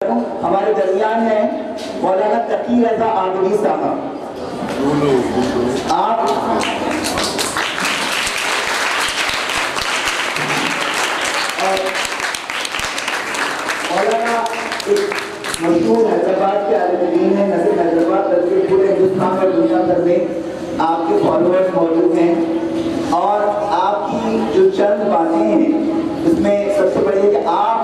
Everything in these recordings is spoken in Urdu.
ہمارے درمیان ہے مولانا تقی رضا عابدی صاحب. آپ مولانا ایک مشہور حیدرآباد کے عالم دین ہیں، نہ صرف حیدرآباد بلکہ پورے ہندوستان اور دنیا بھر میں آپ کے فالوورز موجود ہیں. اور آپ کی جو چند باتیں ہیں اس میں سب سے بڑی ہے کہ آپ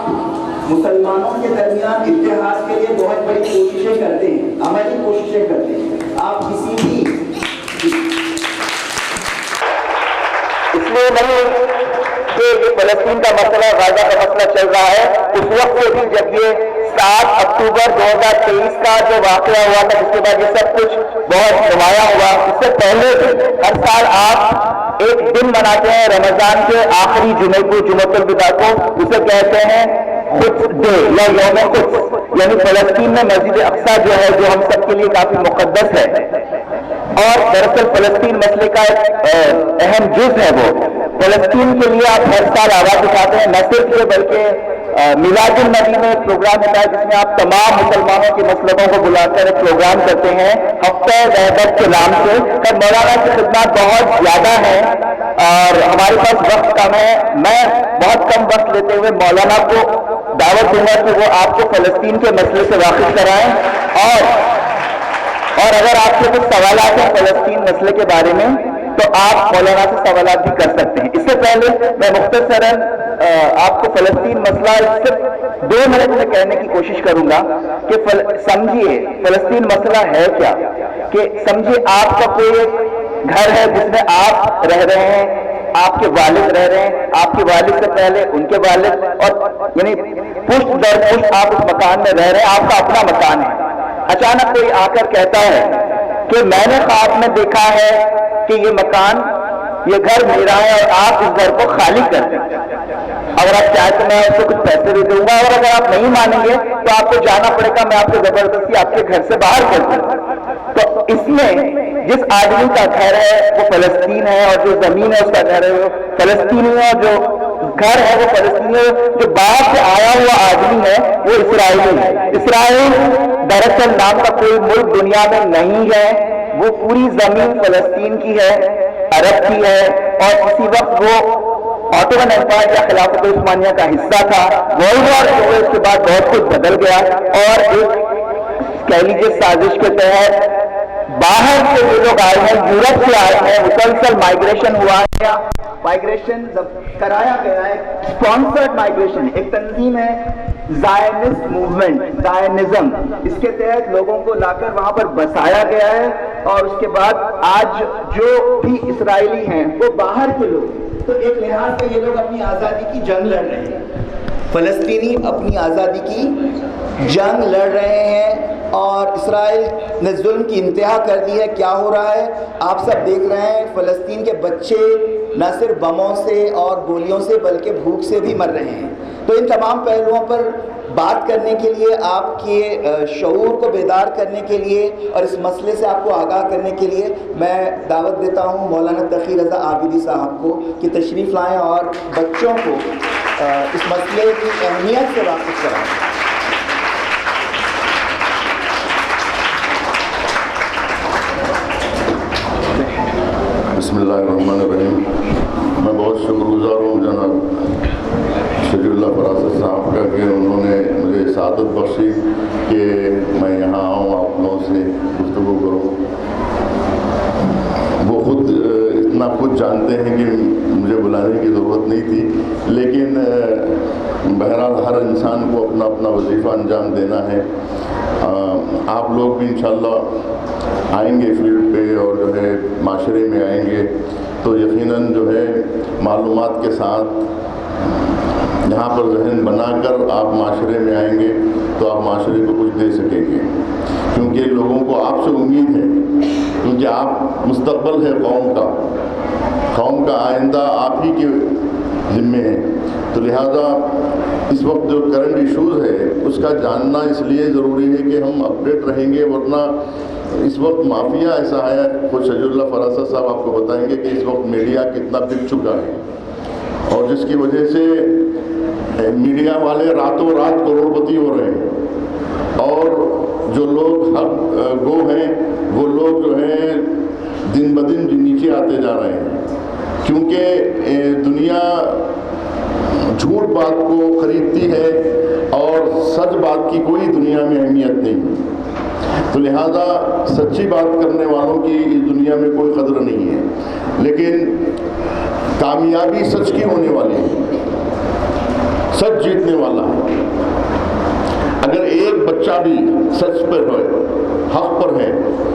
مسلمانوں کے درمیان اتحاد کے لیے بہت بڑی کوششیں کرتے ہیں، عملی کوششیں کرتے ہیں. آپ کسی بھی اس لیے نہیں کہ یہ فلسطین کا مسئلہ، غزہ کا مسئلہ چل رہا ہے، اس وقت سے بھی جب یہ 7 اکتوبر 2023 کا جو واقعہ ہوا تھا، جس کے بعد یہ سب کچھ بہت نمایاں ہوا، اس سے پہلے بھی ہر سال آپ ایک دن مناتے ہیں رمضان کے آخری جمعے کو، جمعۃ الوداع کو، اسے کہتے ہیں قدس ڈے یا یوم قدس. یعنی فلسطین میں مسجد اقصیٰ جو ہے، جو ہم سب کے لیے کافی مقدس ہے، اور دراصل فلسطین مسئلے کا ایک اہم جز ہے. وہ فلسطین کے لیے آپ ہر سال آواز اٹھاتے ہیں، نہ صرف یہ بلکہ میلاد النبی میں ایک پروگرام ہوتا ہے جس میں آپ تمام مسلمانوں کے مسلموں کو بلا کر ایک پروگرام کرتے ہیں ہفتہ وحدت کے نام سے. پر مولانا کی خدمات بہت زیادہ ہیں اور ہمارے پاس وقت کم ہے. میں بہت کم وقت لیتے ہوئے مولانا کو دعوت دوں گا کہ وہ آپ کو فلسطین کے مسئلے سے واقف کرائیں، اور اگر آپ کے کچھ سوالات ہیں فلسطین مسئلے کے بارے میں تو آپ مولانا سے سوالات بھی کر سکتے ہیں. اس سے پہلے میں مختصراً آپ کو فلسطین مسئلہ صرف 2 منٹ میں کہنے کی کوشش کروں گا کہ سمجھیے فلسطین مسئلہ ہے کیا. کہ سمجھیے آپ کا کوئی گھر ہے جس میں آپ رہ رہے ہیں، آپ کے والد رہ رہے ہیں، آپ کے والد سے پہلے ان کے والد، اور یعنی پشت در پشت آپ اس مکان میں رہ رہے ہیں، آپ کا اپنا مکان ہے. اچانک کوئی آ کر کہتا ہے کہ میں نے خواب میں دیکھا ہے کہ یہ مکان، یہ گھر میرا ہے اور آپ اس گھر کو خالی کر دیں. اگر آپ چاہیں تو میں آپ کو کچھ پیسے بھی دوں گا، اور اگر آپ نہیں مانیں گے تو آپ کو جانا پڑے گا، میں آپ کو زبردستی آپ کے گھر سے باہر کر دوں. تو اس میں جس آدمی کا گھر ہے وہ فلسطین ہے، اور جو زمین ہے اس کا گھر ہے وہ فلسطینی ہے، اور جو گھر ہے وہ فلسطینی ہے. جو باہر سے آیا ہوا آدمی ہے وہ اسرائیلی ہے. اسرائیل دراصل نام کا کوئی ملک دنیا میں نہیں ہے، وہ پوری زمین فلسطین کی ہے، عرب کی ہے، اور اسی وقت وہ آٹومن ایمپائر یا خلافت عثمانیہ کا حصہ تھا. ورلڈ وار ہوئے اس کے بعد بہت کچھ بدل گیا، اور ایک کہہ لیجیے سازش کے تحت باہر سے یہ لوگ آئے ہیں، یورپ سے آئے ہیں، مسلسل مائگریشن ہوا ہے، مائگریشن کرایا گیا ہے، اسپانسرڈ مائگریشن. ایک تنظیم ہے زائنسٹ موومنٹ، زائنزم، اس کے تحت لوگوں کو لا کر وہاں پر بسایا گیا ہے. اور اس کے بعد آج جو بھی اسرائیلی ہیں وہ باہر کے لوگ ہیں. تو ایک لحاظ سے یہ لوگ اپنی آزادی کی جنگ لڑ رہے ہیں، فلسطینی اپنی آزادی کی جنگ لڑ رہے ہیں، اور اسرائیل نے ظلم کی انتہا کر دی ہے. کیا ہو رہا ہے آپ سب دیکھ رہے ہیں، فلسطین کے بچے نہ صرف بموں سے اور گولیوں سے بلکہ بھوک سے بھی مر رہے ہیں. تو ان تمام پہلوؤں پر بات کرنے کے لیے، آپ کے شعور کو بیدار کرنے کے لیے اور اس مسئلے سے آپ کو آگاہ کرنے کے لیے میں دعوت دیتا ہوں مولانا تقی رضا عابدی صاحب کو کہ تشریف لائیں اور بچوں کو اس مسئلے کی اہمیت سے واقف کرائیں. بسم اللہ الرحمن الرحیم. میں بہت شکر گزار ہوں جناب شریف اللہ فراست صاحب کا کہ انہوں نے مجھے سعادت بخشی کہ میں یہاں آؤں، آپ لوگوں سے گفتگو کروں. وہ خود اتنا خود جانتے ہیں کہ مجھے بلانے کی ضرورت نہیں تھی، لیکن بہرحال ہر انسان کو اپنا اپنا وظیفہ انجام دینا ہے. آپ لوگ بھی انشاءاللہ آئیں گے فیلڈ پہ اور جو ہے معاشرے میں آئیں گے تو یقیناً جو ہے معلومات کے ساتھ یہاں پر ذہن بنا کر آپ معاشرے میں آئیں گے تو آپ معاشرے کو کچھ دے سکیں گے، کیونکہ لوگوں کو آپ سے امید ہے، کیونکہ آپ مستقبل ہے قوم کا آئندہ آپ ہی کے ذمے ہے. تو لہٰذا اس وقت جو کرنٹ ایشوز ہے اس کا جاننا اس لیے ضروری ہے کہ ہم اپڈیٹ رہیں گے، ورنہ اس وقت مافیا ایسا ہے. خود شجر اللہ فراست صاحب آپ کو بتائیں گے کہ اس وقت میڈیا کتنا بک چکا ہے، اور جس کی وجہ سے میڈیا والے راتوں رات کروڑپتی ہو رہے ہیں. اور جو لوگ حق گو ہیں وہ لوگ جو ہیں دن بدن نیچے آتے جا رہے ہیں، کیونکہ دنیا جھوٹ بات کو خریدتی ہے اور سچ بات کی کوئی دنیا میں اہمیت نہیں، تو لہذا سچی بات کرنے والوں کی اس دنیا میں کوئی قدر نہیں ہے، لیکن کامیابی سچ کی ہونے والی ہے، سچ جیتنے والا ہے۔ اگر ایک بچہ بھی سچ پر ہے، حق پر ہے،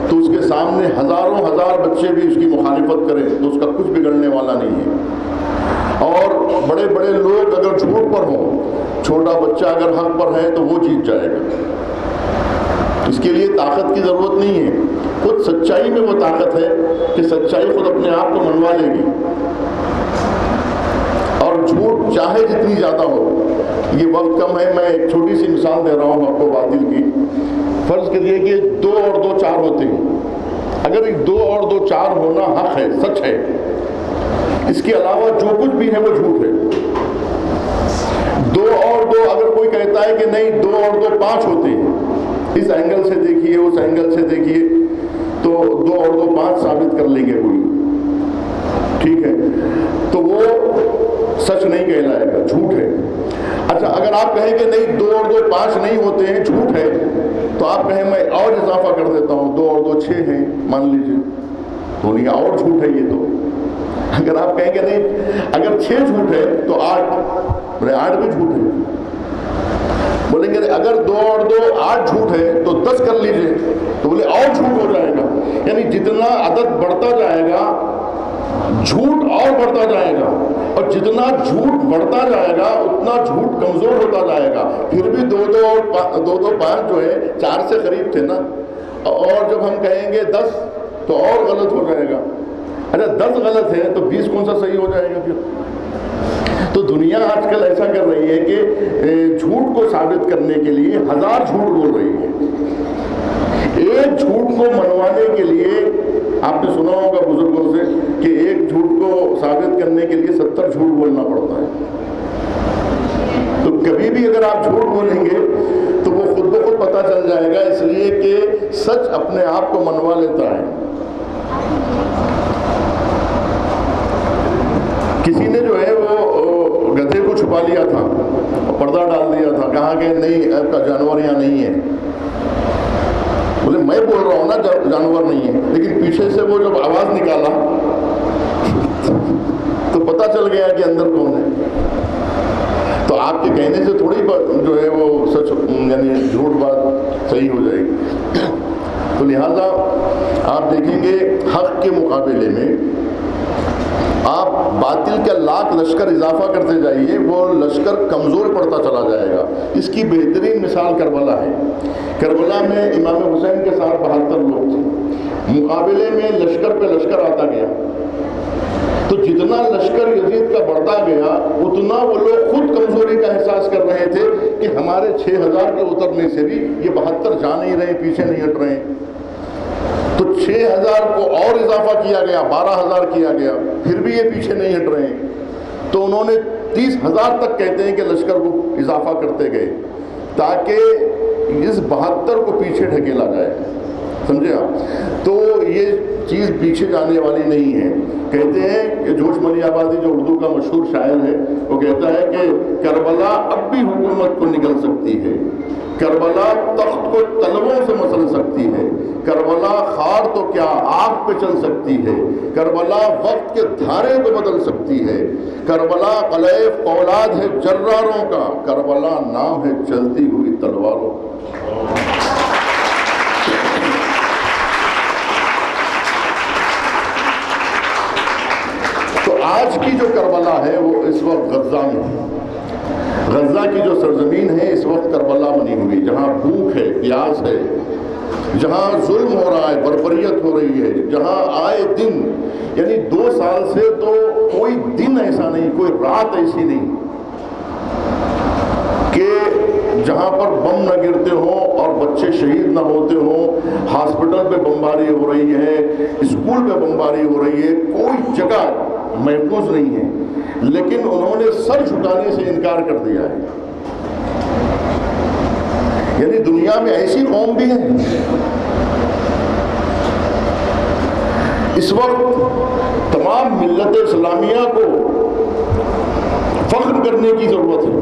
تو اس کے سامنے ہزاروں ہزار بچے بھی اس کی مخالفت کریں تو اس کا کچھ بگڑنے والا نہیں ہے، اور بڑے بڑے لوگ اگر جھوٹ پر ہوں، چھوٹا بچہ اگر حق پر ہے تو وہ جیت جائے گا۔ اس کے لیے طاقت کی ضرورت نہیں ہے، خود سچائی میں وہ طاقت ہے کہ سچائی خود اپنے آپ کو منوا لے گی، اور جھوٹ چاہے جتنی زیادہ ہو۔ یہ وقت کم ہے، میں ایک چھوٹی سی مثال دے رہا ہوں آپ کو باطل کی۔ فرض کریے کہ 2 اور 2 4 ہوتے ہیں، اگر 2 اور 2 4 ہونا حق ہے، سچ ہے، اس کے علاوہ جو کچھ بھی ہے وہ جھوٹ ہے۔ 2 اور 2 اگر کوئی کہتا ہے کہ نہیں 2 اور 2 5 ہوتے ہیں، اس اینگل سے دیکھیے اس اینگل سے دیکھیے، تو 2 اور 2 5 ثابت کر لیں گے کوئی، ٹھیک ہے، تو وہ سچ نہیں کہلائے گا، جھوٹ ہے۔ اچھا اگر آپ کہیں کہ نہیں 2 اور 2 5 نہیں ہوتے ہیں، جھوٹ ہے، تو آپ کہیں میں اور اضافہ کر دیتا ہوں 2 اور 2 6 ہیں، مان لیجیے، تو نہیں اور جھوٹ ہے یہ تو۔ اگر آپ کہیں کہ نہیں اگر 6 جھوٹ ہے تو 8، بولے 8 بھی جھوٹ ہے، بولیں گے اگر 2 اور 2 8 جھوٹ ہے تو 10 کر لیجئے، تو بولے اور جھوٹ ہو جائے گا۔ یعنی جتنا عدد بڑھتا جائے گا جھوٹ اور بڑھتا جائے گا، اور جتنا جھوٹ بڑھتا جائے گا اتنا جھوٹ کمزور ہوتا جائے گا۔ پھر بھی 2 2 اور 2 2 5 جو ہے 4 سے قریب تھے نا، اور جب ہم کہیں گے 10 تو اور غلط ہو جائے گا۔ اچھا 10 غلط ہے تو 20 کون سا صحیح ہو جائے گا پھر؟ تو دنیا آج کل ایسا کر رہی ہے کہ جھوٹ کو ثابت کرنے کے لیے 1000 جھوٹ بول رہی ہے۔ ایک جھوٹ کو منوانے کے لیے آپ نے سنا ہوگا بزرگوں سے کہ ایک جھوٹ کو ثابت کرنے کے لیے 70 جھوٹ بولنا پڑتا ہے۔ تو کبھی بھی اگر آپ جھوٹ بولیں گے تو وہ خود بخود پتہ چل جائے گا، اس لیے کہ سچ اپنے آپ کو منوا لیتا ہے۔ کسی نے جو ہے وہ گدھے کو چھپا لیا تھا، پردہ ڈال دیا تھا، کہا کہ نہیں آپ کا جانور یہاں نہیں ہے۔ بولے میں بول رہا ہوں نا جانور نہیں ہے، لیکن پیچھے سے وہ جب آواز نکالا تو پتہ چل گیا کہ اندر کون ہے۔ تو آپ کے کہنے سے تھوڑی جو ہے وہ سچ یعنی جھوٹ بات صحیح ہو جائے گی۔ تو لہٰذا آپ دیکھیں گے حق کے مقابلے میں آپ باطل کا لاکھ لشکر اضافہ کرتے جائیے، وہ لشکر کمزور پڑتا چلا جائے گا۔ اس کی بہترین مثال کربلا ہے۔ کربلا میں امام حسین کے ساتھ 72 لوگ تھے، مقابلے میں لشکر پہ لشکر آتا گیا، تو جتنا لشکر یزید کا بڑھتا گیا اتنا وہ لوگ خود کمزوری کا احساس کر رہے تھے کہ ہمارے 6000 کے اترنے سے بھی یہ 72 جا نہیں رہے، پیچھے نہیں ہٹ رہے۔ تو 6000 کو اور اضافہ کیا گیا، 12000 کیا گیا، پھر بھی یہ پیچھے نہیں ہٹ رہے ہیں۔ تو انہوں نے 30000 تک کہتے ہیں کہ لشکر کو اضافہ کرتے گئے تاکہ اس 72 کو پیچھے ڈھکیلا جائے، سمجھے آپ؟ تو یہ چیز پیچھے جانے والی نہیں ہے۔ کہتے ہیں کہ جوش ملی آبادی جو اردو کا مشہور شاعر ہے، وہ کہتا ہے کہ کربلا اب بھی حکومت کو نگل سکتی ہے، کربلا تخت کو تلووں سے مسل سکتی ہے، کربلا خار تو کیا آگ پہ چل سکتی ہے، کربلا وقت کے دھارے کو بدل سکتی ہے، کربلا قلعہ فولاد ہے جراروں کا، کربلا نام ہے چلتی ہوئی تلواروں کا۔ تو آج کی جو کربلا ہے وہ اس وقت غزہ میں ہے۔ غزہ کی جو سرزمین ہے اس وقت کربلا بنی ہوئی، جہاں بھوک ہے، پیاس ہے، جہاں ظلم ہو رہا ہے، بربریت ہو رہی ہے، جہاں آئے دن یعنی 2 سال سے تو کوئی دن ایسا نہیں، کوئی رات ایسی نہیں کہ جہاں پر بم نہ گرتے ہوں اور بچے شہید نہ ہوتے ہوں۔ ہاسپٹل پہ بمباری ہو رہی ہے، اسکول پہ بمباری ہو رہی ہے، کوئی جگہ محفوظ نہیں ہے، لیکن انہوں نے سر جھکانے سے انکار کر دیا ہے۔ یعنی دنیا میں ایسی قوم بھی ہے. اس وقت تمام ملت اسلامیہ کو فخر کرنے کی ضرورت ہے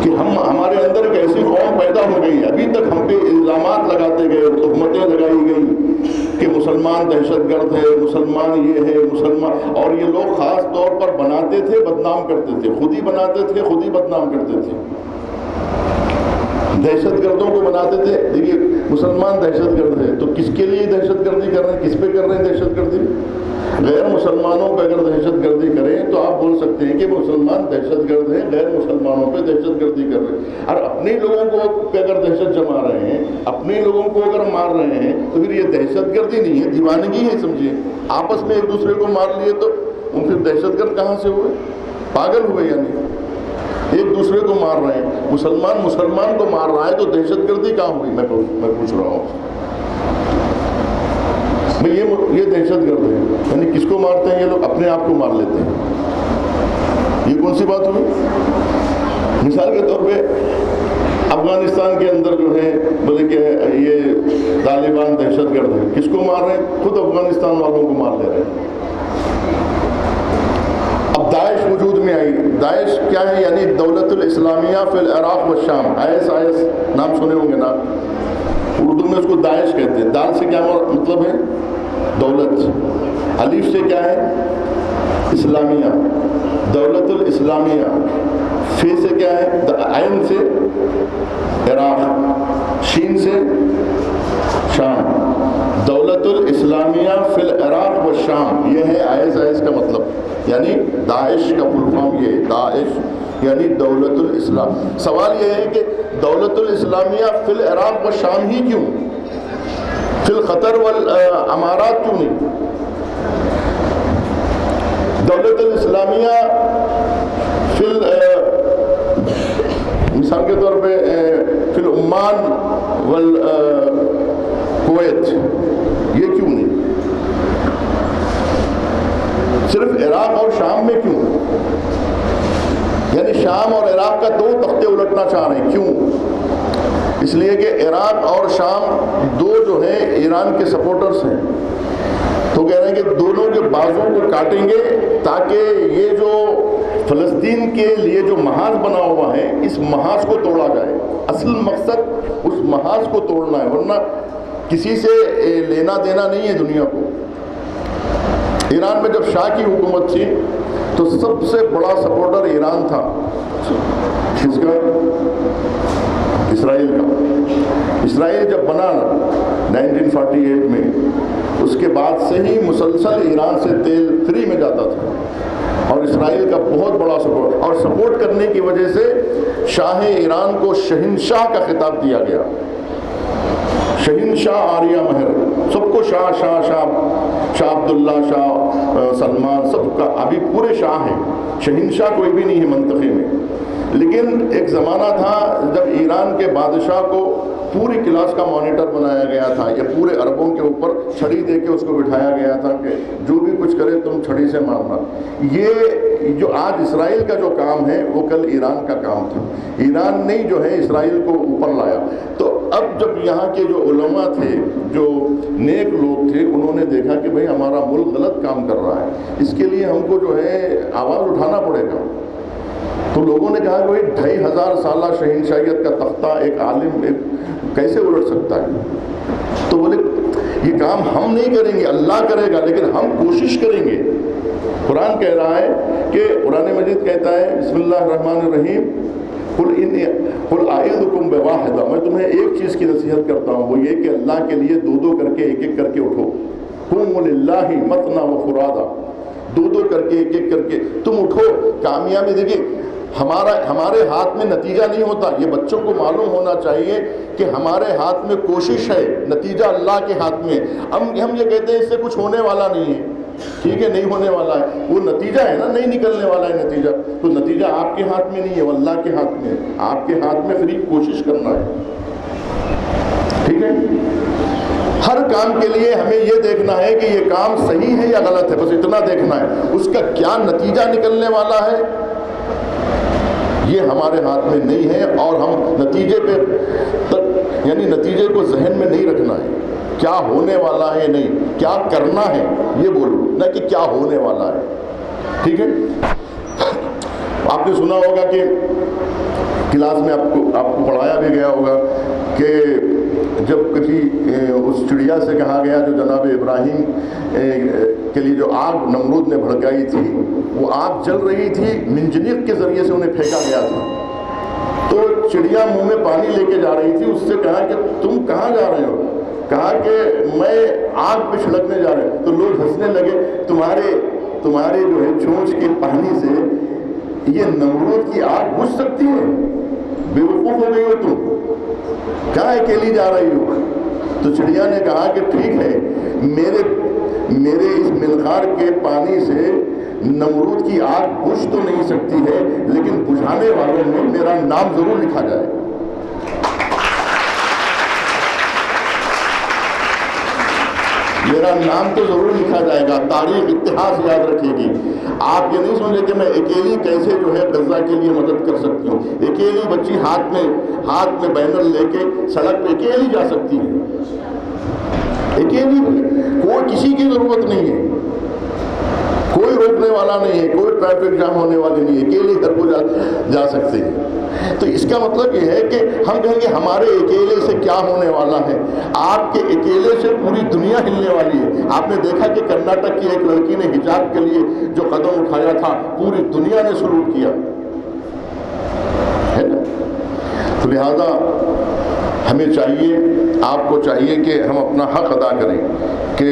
کہ ہمارے اندر ایک ایسی قوم پیدا ہو گئی. ابھی تک ہم پہ الزامات لگاتے گئے، تہمتیں لگائی گئی کہ مسلمان دہشت گرد ہے، مسلمان یہ ہے، مسلمان، اور یہ لوگ خاص طور پر بناتے تھے، بدنام کرتے تھے، خود ہی بناتے تھے، خود ہی بدنام کرتے تھے. دہشت گردوں کو بناتے تھے. دیکھیے مسلمان دہشت گرد ہے تو کس کے لیے دہشت گردی کر رہے ہیں؟ کس پہ کر رہے ہیں دہشت گردی؟ غیر مسلمانوں پہ اگر دہشت گردی کریں تو آپ بول سکتے ہیں کہ مسلمان دہشت گرد ہیں، غیر مسلمانوں پہ دہشت گردی کر رہے ہیں. اور اپنے لوگوں کو پہ اگر دہشت جما رہے ہیں، اپنے لوگوں کو اگر مار رہے ہیں تو پھر یہ دہشت گردی نہیں ہے، دیوانگی ہے. سمجھیے آپس میں ایک دوسرے کو مار لیے تو پھر دہشت گرد کہاں سے ہوئے؟ پاگل ہوئے. یعنی ایک دوسرے کو مار رہے ہیں، مسلمان کو مار رہا ہے تو دہشت گردی کہاں ہوئی؟ میں پوچھ رہا ہوں. یہ دہشت گرد ہے. یعنی کس کو مارتے ہیں یہ لوگ؟ اپنے آپ کو مار لیتے ہیں. یہ کون سی بات ہوئی؟ مثال کے طور پہ افغانستان کے اندر جو ہے بولے کہ یہ طالبان دہشت گرد ہے. کس کو مار رہے ہیں؟ خود افغانستان والوں کو مار لے رہے ہیں. اب داعش وجود میں آئی. داعش کیا ہے؟ یعنی دولت الاسلامیہ فی العراق و شام. IS نام سنے ہوں گے نا. اردو میں اس کو داعش کہتے ہیں. دال سے کیا مطلب ہے؟ دولت. الف سے کیا ہے؟ اسلامیہ، دولت الاسلامیہ. فی سے کیا ہے؟ عین سے عراق، شین سے شام. دولت الاسلامیہ فی العراق و شام، یہ ہے IS کا مطلب. یعنی داعش کا فل فارم یہ ہے. داعش یعنی دولت الاسلام. سوال یہ ہے کہ دولت الاسلامیہ فی العراق و شام ہی کیوں؟ فی القطر والامارات کیوں نہیں؟ دولت الاسلامیہ فی مثال کے طور پہ فی العمان والکویت، یہ کیوں نہیں؟ صرف عراق اور شام میں کیوں؟ یعنی شام اور عراق کا دو تختے الٹنا چاہ رہے ہیں. کیوں؟ اس لیے کہ عراق اور شام دو جو ہیں ایران کے سپورٹرز ہیں. تو کہہ رہے ہیں کہ دونوں کے بازوں کو کاٹیں گے تاکہ یہ جو فلسطین کے لیے جو محاذ بنا ہوا ہے اس محاذ کو توڑا جائے. اصل مقصد اس محاذ کو توڑنا ہے، ورنہ کسی سے لینا دینا نہیں ہے دنیا کو. ایران میں جب شاہ کی حکومت تھی تو سب سے بڑا سپورٹر ایران تھا. کس کا؟ اسرائیل کا. اسرائیل جب بنا 1948 میں، اس کے بعد سے ہی مسلسل ایران سے تیل فری میں جاتا تھا اور اسرائیل کا بہت بڑا سپورٹ. اور سپورٹ کرنے کی وجہ سے شاہ ایران کو شہنشاہ کا خطاب دیا گیا. شہنشاہ آریہ مہر، سب کو شاہ شاہ شاہ شاہ عبداللہ، شاہ سلمان، سب کا ابھی پورے شاہ ہیں. شہنشاہ کوئی بھی نہیں ہے منطقے میں. لیکن ایک زمانہ تھا جب ایران کے بادشاہ کو پوری کلاس کا مانیٹر بنایا گیا تھا، یا پورے عربوں کے اوپر چھڑی دے کے اس کو بٹھایا گیا تھا کہ جو بھی کچھ کرے تم چھڑی سے مارنا. یہ جو آج اسرائیل کا جو کام ہے وہ کل ایران کا کام تھا. ایران نے جو ہے اسرائیل کو اوپر لایا. تو اب جب یہاں کے جو علماء تھے، جو نیک لوگ تھے، انہوں نے دیکھا کہ بھئی ہمارا ملک غلط کام کر رہا ہے، اس کے لیے ہم کو جو ہے آواز اٹھانا پڑے گا. تو لوگوں نے کہا کہ بھئی 2500 سالہ شہنشاہیت کا تختہ ایک عالم کیسے الٹ سکتا ہے؟ تو بولے یہ کام ہم نہیں کریں گے، اللہ کرے گا، لیکن ہم کوشش کریں گے. قرآن کہہ رہا ہے کہ قرآن مجید کہتا ہے بسم اللہ الرحمن الرحیم، قل اعظکم بواحدہ، میں تمہیں ایک چیز کی نصیحت کرتا ہوں، وہ یہ کہ اللہ کے لیے دو کر کے ایک کر کے اٹھو. قوموا للہ مثنی وفرادا، دو کر کے ایک کر کے تم اٹھو. کامیابی دیکھیے ہمارے ہاتھ میں نتیجہ نہیں ہوتا. یہ بچوں کو معلوم ہونا چاہیے کہ ہمارے ہاتھ میں کوشش ہے، نتیجہ اللہ کے ہاتھ میں. ہم یہ کہتے ہیں اس سے کچھ ہونے والا نہیں ہے. ٹھیک ہے، نہیں ہونے والا ہے، وہ نتیجہ ہے نا، نہیں نکلنے والا ہے نتیجہ. تو نتیجہ آپ کے ہاتھ میں نہیں ہے، وہ اللہ کے ہاتھ میں ہے. آپ کے ہاتھ میں صرف کوشش کرنا ہے. ٹھیک ہے، ہر کام کے لیے ہمیں یہ دیکھنا ہے کہ یہ کام صحیح ہے یا غلط ہے، بس اتنا دیکھنا ہے. اس کا کیا نتیجہ نکلنے والا ہے یہ ہمارے ہاتھ میں نہیں ہے، اور ہم نتیجے پہ یعنی نتیجے کو ذہن میں نہیں رکھنا ہے، کیا ہونے والا ہے نہیں، کیا کرنا ہے یہ بولو، نہ کہ کیا ہونے والا ہے. ٹھیک ہے. آپ نے سنا ہوگا کہ کلاس میں آپ کو پڑھایا بھی گیا ہوگا کہ جب کسی اس چڑیا سے کہا گیا جو جناب ابراہیم کے لیے جو آگ نمرود نے بھڑکائی تھی، وہ آگ جل رہی تھی، منجنیق کے ذریعے سے انہیں پھینکا گیا تھا، تو چڑیا منہ میں پانی لے کے جا رہی تھی. اس سے کہا کہ تم کہاں جا رہے ہو؟ کہا کہ میں آگ پہ چھڑکنے جا رہے ہوں. تو لوگ ہنسنے لگے، تمہارے جو ہے چونچ کے پانی سے یہ نمرود کی آگ بجھ سکتی ہے؟ بے وقوف ہو گئی ہو تم، کہاں اکیلی جا رہی ہو؟ تو چڑیا نے کہا کہ ٹھیک ہے، میرے اس منقار کے پانی سے نمرود کی آگ بجھ تو نہیں سکتی ہے، لیکن بجھانے والوں میں میرا نام ضرور لکھا جائے. میرا نام تو ضرور لکھا جائے گا، تاریخ اتہاس یاد رکھے گی. آپ یہ نہیں سمجھے کہ میں اکیلی کیسے جو ہے غزہ کے لیے مدد کر سکتی ہوں. اکیلی بچی ہاتھ میں بینر لے کے سڑک پہ اکیلی جا سکتی ہے، اکیلی، کوئی کسی کی ضرورت نہیں ہے، کوئی روکنے والا نہیں ہے، کوئی ٹریفک جام ہونے والی نہیں ہے، اکیلی گھر کو جا سکتے ہیں. تو اس کا مطلب یہ ہے کہ ہم کہیں گے ہمارے اکیلے سے کیا ہونے والا ہے. آپ کے اکیلے سے پوری دنیا ہلنے والی ہے. آپ نے دیکھا کہ کرناٹک کی ایک لڑکی نے حجاب کے لیے جو قدم اٹھایا تھا، پوری دنیا نے سلوٹ کیا ہے نا. تو لہذا ہمیں چاہیے، آپ کو چاہیے کہ ہم اپنا حق ادا کریں کہ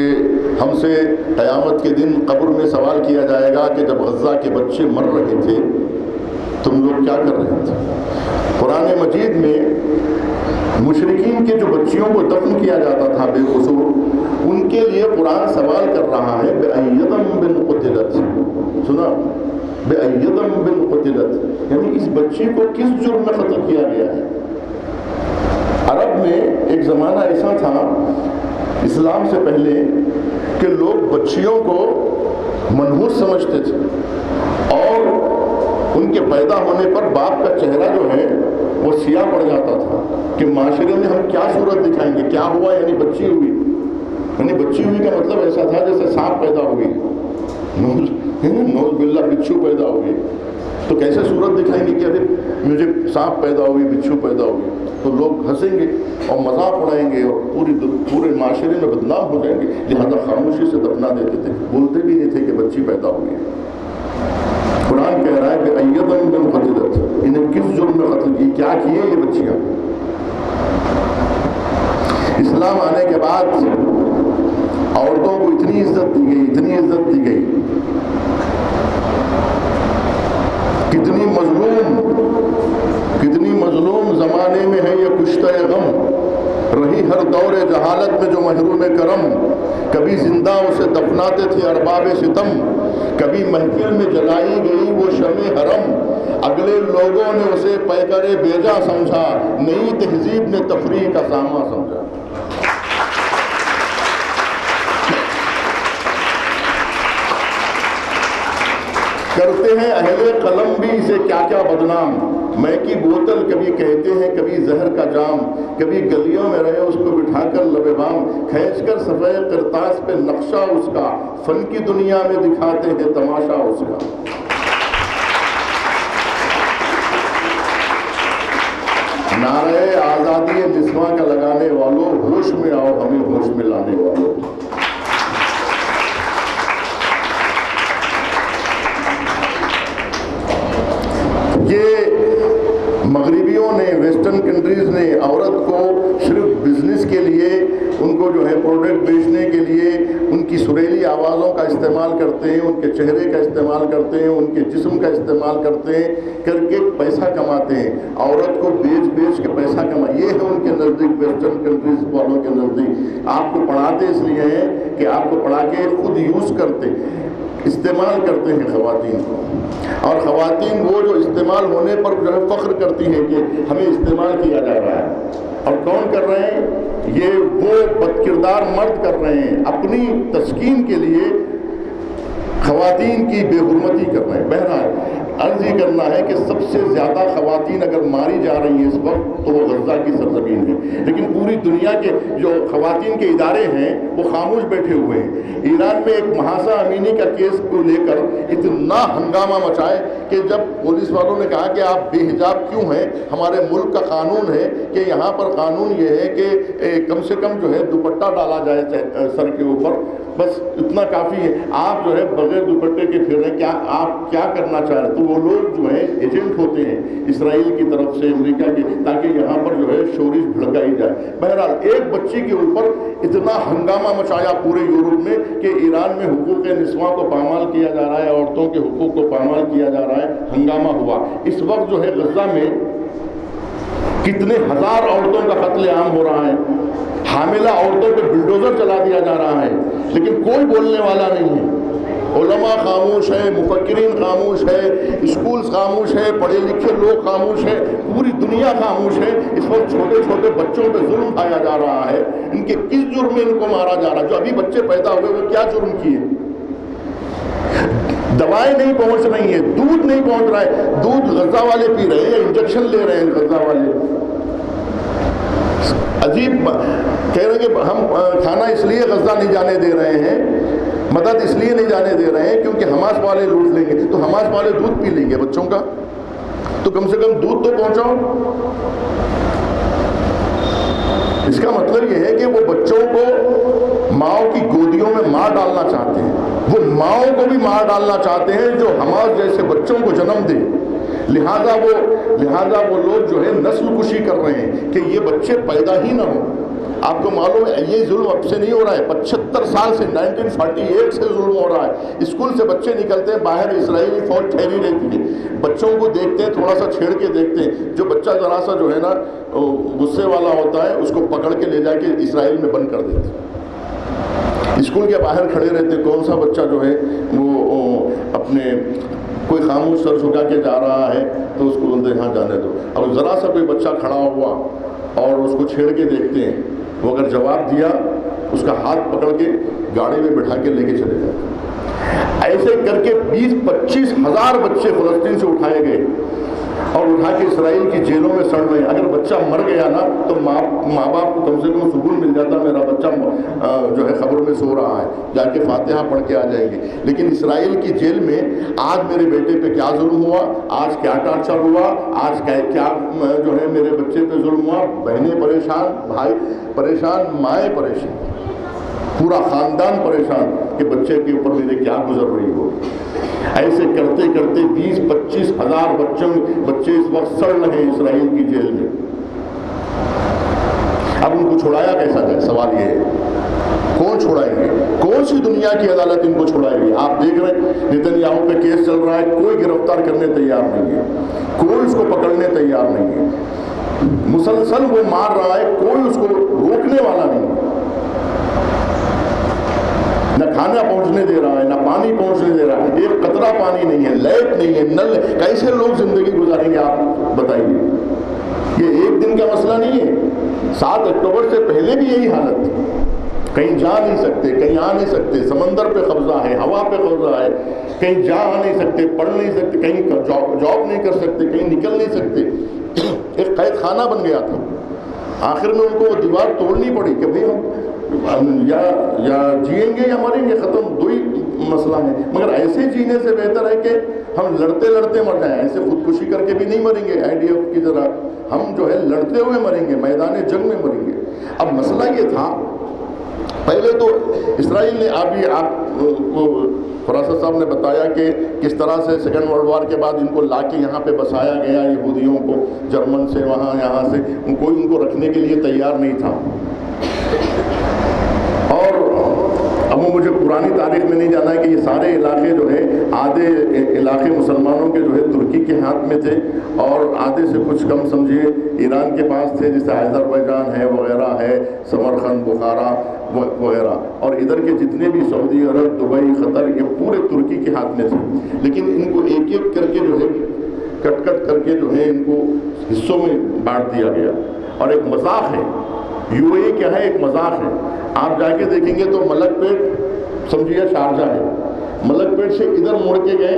ہم سے قیامت کے دن قبر میں سوال کیا جائے گا کہ جب غزہ کے بچے مر رہے تھے تم لوگ کیا کر رہے تھے. قرآن مجید میں مشرکین کے جو بچیوں کو دفن کیا جاتا تھا بے قصور، ان کے لیے قرآن سوال کر رہا ہے بِأَيِّ ذَنبٍ قُتِلَتْ. سنا، بِأَيِّ ذَنبٍ قُتِلَتْ، یعنی اس بچی کو کس جرم میں قتل کیا گیا ہے. عرب میں ایک زمانہ ایسا تھا اسلام سے پہلے کہ لوگ بچیوں کو منحوس سمجھتے تھے، اور ان کے پیدا ہونے پر باپ کا چہرہ جو ہے وہ سیاہ پڑ جاتا تھا کہ معاشرے میں ہم کیا صورت دکھائیں گے. کیا ہوا؟ یعنی بچی ہوئی. یعنی بچی ہوئی کا مطلب ایسا تھا جیسے سانپ پیدا ہوئی، نوز باللہ بچھو پیدا ہوئی. تو کیسے صورت دکھائیں گے کہ ارے مجھے سانپ پیدا ہوئی، بچھو پیدا ہوئی. تو لوگ ہنسیں گے اور مذاق اڑائیں گے اور پورے معاشرے میں بدنام ہو جائیں گے. لہذا خاموشی سے دفنا دیتے تھے، بولتے بھی نہیں تھے کہ بچی پیدا ہوئی. قرآن کہہ رہا ہے کہ أَيَّ ذَنبٍ قُتِلَتْ، انہیں کس جرم میں قتل کی، کیا کیے یہ بچیاں. اسلام آنے کے بعد عورتوں کو اتنی عزت دی گئی، اتنی عزت دی گئی. کتنی مظلوم زمانے میں ہے یہ کشتہ غم، رہی ہر دور جہالت میں جو محروم کرم. کبھی زندہ اسے دفناتے تھے ارباب ستم، کبھی محفل میں جلائی گئی وہ شمع حرم. اگلے لوگوں نے اسے پیکر بیجا سمجھا، نئی تہذیب نے تفریح کا سامان سمجھا. کرتے ہیں اہل قلم بھی اسے کیا کیا بدنام. میں کی بوتل کبھی کہتے ہیں، کبھی زہر کا جام. کبھی گلیوں میں رہے اس کو بٹھا کر لب بام، کھینچ کر صفحہ کرتاس پہ نقشہ اس کا. فن کی دنیا میں دکھاتے ہیں تماشا اس کا. نعرہ آزادی نسواں کا لگانے والوں، ہوش میں آؤ ہمیں ہوش میں لانے والوں. یہ مغربیوں نے، ویسٹرن کنٹریز نے عورت کو صرف بزنس کے لیے، ان کو جو ہے پروڈکٹ بیچنے کے لیے ان کی سریلی آوازوں کا استعمال کرتے ہیں، ان کے چہرے کا استعمال کرتے ہیں، ان کے جسم کا استعمال کرتے ہیں، کر کے پیسہ کماتے ہیں. عورت کو بیچ کے پیسہ یہ ہے ان کے نزدیک، ویسٹرن کنٹریز والوں کے نزدیک. آپ کو پڑھاتے اس لیے ہیں کہ آپ کو پڑھا کے خود یوز کرتے، استعمال کرتے ہیں خواتین کو. اور خواتین وہ جو استعمال ہونے پر جو ہے فخر کرتی ہیں کہ ہمیں استعمال کیا جا رہا ہے. اور کون کر رہے ہیں؟ یہ وہ بد کردار مرد کر رہے ہیں، اپنی تسکین کے لیے خواتین کی بے حرمتی کر رہے ہیں. بہرحال عرض یہ کرنا ہے کہ سب سے زیادہ خواتین اگر ماری جا رہی ہیں اس وقت تو وہ غزہ کی سرزمین ہے، لیکن پوری دنیا کے جو خواتین کے ادارے ہیں وہ خاموش بیٹھے ہوئے ہیں۔ ایران میں ایک مہاسا امینی کا کیس کو لے کر اتنا ہنگامہ مچائے کہ جب پولیس والوں نے کہا کہ آپ بے حجاب کیوں ہیں، ہمارے ملک کا قانون ہے کہ یہاں پر قانون یہ ہے کہ کم سے کم جو ہے دوپٹہ ڈالا جائے سر کے اوپر، بس اتنا کافی ہے، آپ جو ہے بغیر دوپٹے کے پھر رہے ہیں، کیا آپ کیا کرنا چاہ رہے ہیں؟ تو وہ لوگ جو ہیں ایجنٹ ہوتے ہیں اسرائیل کی طرف سے، امریکہ کے، تاکہ یہاں پر جو ہے شورش بھڑکائی جائے۔ بہرحال ایک بچی کے اوپر اتنا ہنگامہ مچایا پورے یورپ میں کہ ایران میں حقوق نسواں کو پامال کیا جا رہا ہے، عورتوں کے حقوق کو پامال کیا جا رہا ہے، ہنگامہ ہوا۔ اس وقت جو ہے غزہ میں کتنے ہزار عورتوں کا قتل عام ہو رہا ہے، حاملہ عورتوں پہ بلڈوزر چلا دیا جا رہا ہے، لیکن کوئی بولنے والا نہیں ہے۔ علماء خاموش ہے، مفکرین خاموش ہے، اسکولز خاموش ہے، پڑھے لکھے لوگ خاموش ہے، پوری دنیا خاموش ہے۔ اس وقت چھوٹے چھوٹے بچوں پہ ظلم ڈھایا جا رہا ہے، ان کے کس جرم میں ان کو مارا جا رہا ہے؟ جو ابھی بچے پیدا ہوئے وہ کیا جرم کیے؟ دوائیں نہیں پہنچ رہی ہیں، دودھ نہیں پہنچ رہا ہے، دودھ غزہ والے پی رہے ہیں یا انجیکشن لے رہے ہیں غزہ والے؟ عجیب کہہ رہے ہیں کہ ہم کھانا اس لیے غزہ نہیں جانے دے رہے ہیں، مدد اس لیے نہیں جانے دے رہے ہیں کیونکہ حماس والے لوٹ لیں گے، تو حماس والے دودھ پی لیں گے بچوں کا، تو کم سے کم دودھ تو پہنچاؤ۔ اس کا مطلب یہ ہے کہ وہ بچوں کو ماؤں کی گودیوں میں مار ڈالنا چاہتے ہیں، وہ ماؤں کو بھی مار ڈالنا چاہتے ہیں جو حماس جیسے بچوں کو جنم دے۔ لہذا وہ لوگ جو ہے نسل کشی کر رہے ہیں کہ یہ بچے پیدا ہی نہ ہوں۔ آپ کو معلوم ہے یہ ظلم اب سے نہیں ہو رہا ہے، 75 سال سے 1948 سے ظلم ہو رہا ہے۔ اسکول سے بچے نکلتے ہیں، باہر اسرائیلی فوج ٹھہری رہتی ہے، بچوں کو دیکھتے ہیں، تھوڑا سا چھیڑ کے دیکھتے ہیں، جو بچہ ذرا سا جو ہے نا غصے والا ہوتا ہے اس کو پکڑ کے لے جا کے اسرائیل میں بند کر دیتے ہیں۔ اسکول کے باہر کھڑے رہتے، کون سا بچہ جو ہے وہ اپنے کوئی خاموش سر جھکا کے جا رہا ہے تو اس کو بولتے ہیں ہاں جانے دو۔ اب ذرا سا کوئی بچہ کھڑا ہوا اور اس کو چھیڑ کے دیکھتے ہیں، وہ اگر جواب دیا اس کا ہاتھ پکڑ کے گاڑی میں بٹھا کے لے کے چلے جاتے۔ ایسے کر کے 20-25 ہزار بچے فلسطین سے اٹھائے گئے اور اٹھا کے اسرائیل کی جیلوں میں سڑ رہے ہیں۔ اگر بچہ مر گیا نا تو ماں باپ کو کم سے کم سکون مل جاتا، میرا بچہ جو ہے قبر میں سو رہا ہے، جا کے فاتحہ پڑھ کے آ جائیں گے۔ لیکن اسرائیل کی جیل میں آج میرے بیٹے پہ کیا ظلم ہوا، آج کیا ٹارچر ہوا، آج کیا جو ہے میرے بچے پہ ظلم ہوا، بہنیں پریشان، بھائی پریشان، مائیں پریشان، پورا خاندان پریشان کہ بچے کے اوپر میرے کیا گزر رہی ہو۔ ایسے کرتے کرتے 20-25 ہزار بچے اس وقت سڑ رہے ہیں اسرائیل کی جیل میں۔ اب ان کو چھڑایا کیسا جائے؟ سوال یہ ہے، کون چھڑائیں گے؟ کون سی دنیا کی عدالت ان کو چھڑائے گی؟ آپ دیکھ رہے ہیں نیتن یاہو پہ کیس چل رہا ہے، کوئی گرفتار کرنے تیار نہیں ہے، کوئی اس کو پکڑنے تیار نہیں ہے، مسلسل وہ مار رہا ہے، کوئی اس کو روکنے والا نہیں ہے، نہ کھانا پہنچنے دے رہا ہے، نہ پانی پہنچنے دے رہا ہے، ایک قطرہ پانی نہیں ہے، لائٹ نہیں ہے، نل، کیسے لوگ زندگی گزاریں گے آپ بتائیے؟ یہ ایک دن کا مسئلہ نہیں ہے، 7 اکتوبر سے پہلے بھی یہی حالت تھی، کہیں جا نہیں سکتے، کہیں آ نہیں سکتے، سمندر پہ قبضہ ہے، ہوا پہ قبضہ ہے، کہیں جا آ نہیں سکتے، پڑھ نہیں سکتے، کہیں جاب نہیں کر سکتے، کہیں نکل نہیں سکتے، ایک قید خانہ بن گیا تھا۔ آخر میں ان کو وہ دیوار توڑنی پڑی کہ بھئی ہم یا جئیں گے یا مریں گے، ختم، دو ہی مسئلہ ہے۔ مگر ایسے جینے سے بہتر ہے کہ ہم لڑتے لڑتے مر جائیں، ایسے خودکشی کر کے بھی نہیں مریں گے IDF کی طرح، ہم جو ہے لڑتے ہوئے مریں گے، میدان جنگ میں مریں گے۔ اب مسئلہ یہ تھا، پہلے تو اسرائیل نے فراست صاحب نے بتایا کہ کس طرح سے سیکنڈ ورلڈ وار کے بعد ان کو لا کے یہاں پہ بسایا گیا، یہودیوں کو جرمن سے وہاں یہاں سے، کوئی ان کو رکھنے کے لیے تیار نہیں تھا۔ اور اب مجھے پرانی تاریخ میں نہیں جانا ہے کہ یہ سارے علاقے جو ہے، آدھے علاقے مسلمانوں کے جو ہے ترکی کے ہاتھ میں تھے اور آدھے سے کچھ کم سمجھیے ایران کے پاس تھے، جیسے آذربائیجان ہے وغیرہ ہے، سمرقند، بخارا وغیرہ، اور ادھر کے جتنے بھی سعودی عرب، دبئی، قطر، یہ پورے ترکی کے ہاتھ میں تھے۔ لیکن ان کو ایک ایک کر کے جو ہے کٹ کر کے جو ہے ان کو حصوں میں بانٹ دیا گیا، اور ایک مذاق ہے، UAE کیا ہے، ایک مذاق ہے۔ آپ جا کے دیکھیں گے تو ملک پیٹ سمجھیے شارجہ ہے، ملک پیٹ سے ادھر مڑ کے گئے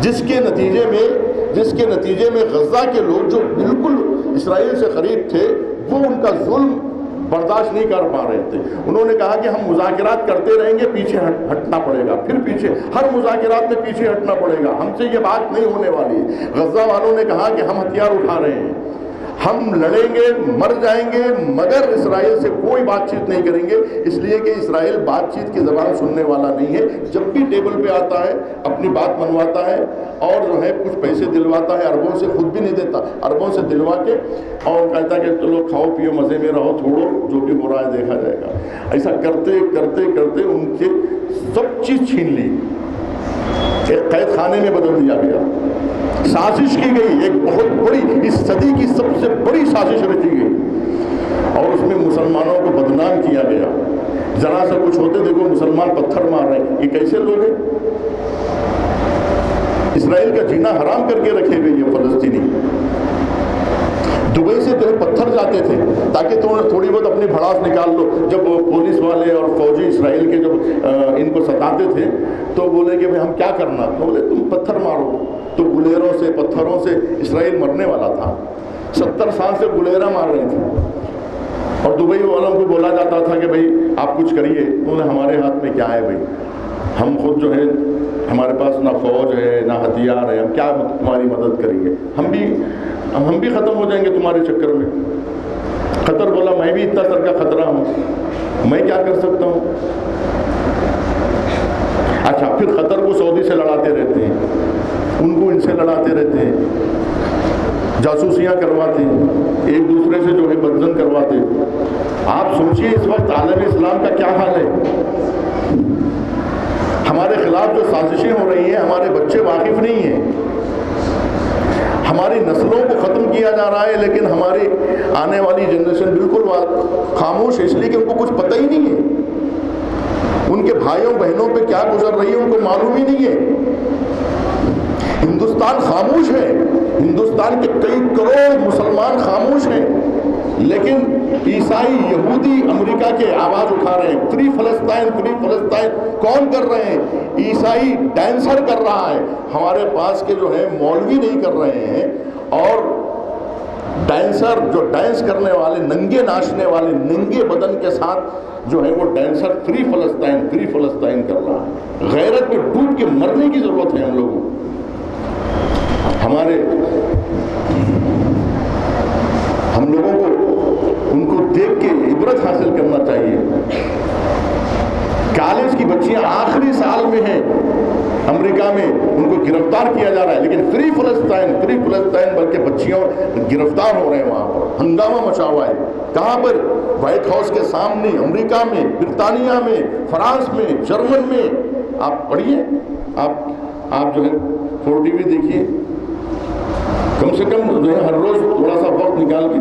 جس کے نتیجے میں غزہ کے لوگ جو بالکل اسرائیل سے قریب تھے وہ ان کا ظلم برداشت نہیں کر پا رہے تھے۔ انہوں نے کہا کہ ہم مذاکرات کرتے رہیں گے، پیچھے ہٹنا پڑے گا، پھر پیچھے، ہر مذاکرات میں پیچھے ہٹنا پڑے گا، ہم سے یہ بات نہیں ہونے والی۔ غزہ والوں نے کہا کہ ہم ہتھیار اٹھا رہے ہیں، ہم لڑیں گے، مر جائیں گے، مگر اسرائیل سے کوئی بات چیت نہیں کریں گے، اس لیے کہ اسرائیل بات چیت کی زبان سننے والا نہیں ہے۔ جب بھی ٹیبل پہ آتا ہے اپنی بات منواتا ہے اور جو ہے کچھ پیسے دلواتا ہے، عربوں سے، خود بھی نہیں دیتا، عربوں سے دلوا کے اور کہتا ہے کہ چلو کھاؤ پیو، مزے میں رہو، چھوڑو جو بھی ہو رہا ہے دیکھا جائے گا۔ ایسا کرتے کرتے کرتے ان کے سب چیز چھین لی، ایک قید خانے میں بدل دیا گیا، سازش کی گئی، ایک بہت بڑی، اس صدی کی سب سے بڑی سازش رچی گئی اور اس میں مسلمانوں کو بدنام کیا گیا۔ ذرا سا کچھ ہوتے دیکھو مسلمان پتھر مار رہے ہیں، یہ کیسے لوگ ہیں؟ اسرائیل کا جینا حرام کر کے رکھے گئے یہ فلسطینی۔ دبئی سے جو پتھر جاتے تھے تاکہ تھوڑی بہت اپنی بھڑاس نکال لو۔ جب پولیس والے اور فوجی اسرائیل کے جب ان کو ستاتے تھے تو بولے کہ ہم کیا کرنا، تو بولے تم پتھر مارو۔ تو گلیروں سے، پتھروں سے اسرائیل مرنے والا تھا، 70 سال سے گلیرہ مار رہے تھے اور دبئی والوں کو بولا جاتا تھا کہ بھائی آپ کچھ کریے، انہیں ہمارے ہاتھ میں کیا ہے بھائی، ہم خود جو ہے ہمارے پاس نہ فوج ہے نہ ہتھیار ہے، ہم کیا تمہاری مدد کریں گے، ہم بھی ختم ہو جائیں گے تمہارے چکر میں۔ قطر بولا میں بھی اتنا سر کا خطرہ ہوں، میں کیا کر سکتا ہوں۔ اچھا، پھر قطر کو سعودی سے لڑاتے رہتے ہیں، ان کو ان سے لڑاتے رہتے ہیں، جاسوسیاں کرواتے ہیں، ایک دوسرے سے جو ہے بدزن کرواتے ہیں۔ آپ سوچئے اس وقت عالم اسلام کا کیا حال ہے۔ ہمارے خلاف جو سازشیں ہو رہی ہیں، ہمارے بچے واقف نہیں ہیں، ہماری نسلوں کو ختم کیا جا رہا ہے، لیکن ہماری آنے والی جنریشن بالکل خاموش ہے، اس لیے کہ ان کو کچھ پتہ ہی نہیں ہے، ان کے بھائیوں بہنوں پہ کیا گزر رہی ہے ان کو معلوم ہی نہیں ہے۔ ہندوستان خاموش ہے، ہندوستان کے کئی کروڑ مسلمان خاموش ہیں، لیکن عیسائی، یہودی امریکہ کے آواز اٹھا رہے ہیں، فری فلسطین، فری فلسطین۔ کون کر رہے ہیں؟ عیسائی ڈانسر کر رہا ہے، ہمارے پاس کے جو ہے مولوی نہیں کر رہے ہیں، اور ڈانسر جو ڈانس کرنے والے، ننگے ناچنے والے، ننگے بدن کے ساتھ جو ہے وہ ڈانسر فری فلسطین، فری فلسطین کر رہا ہے۔ غیرت میں ڈوب کے مرنے کی ضرورت ہے ہم لوگوں کو۔ ہم لوگوں کو ان کو دیکھ کے عبرت حاصل کرنا چاہیے۔ کالج کی بچیاں آخری سال میں ہیں امریکہ میں، ان کو گرفتار کیا جا رہا ہے، لیکن فری فلسطین بلکہ بچیاں گرفتار ہو رہے ہیں، وہاں پر ہنگامہ مچا ہوا ہے۔ کہاں پر؟ وائٹ ہاؤس کے سامنے، امریکہ میں، برطانیہ میں، فرانس میں، جرمن میں۔ آپ پڑھیے، آپ جو ہے 4TV دیکھیے، کم سے کم جو ہے ہر روز تھوڑا سا وقت نکال کے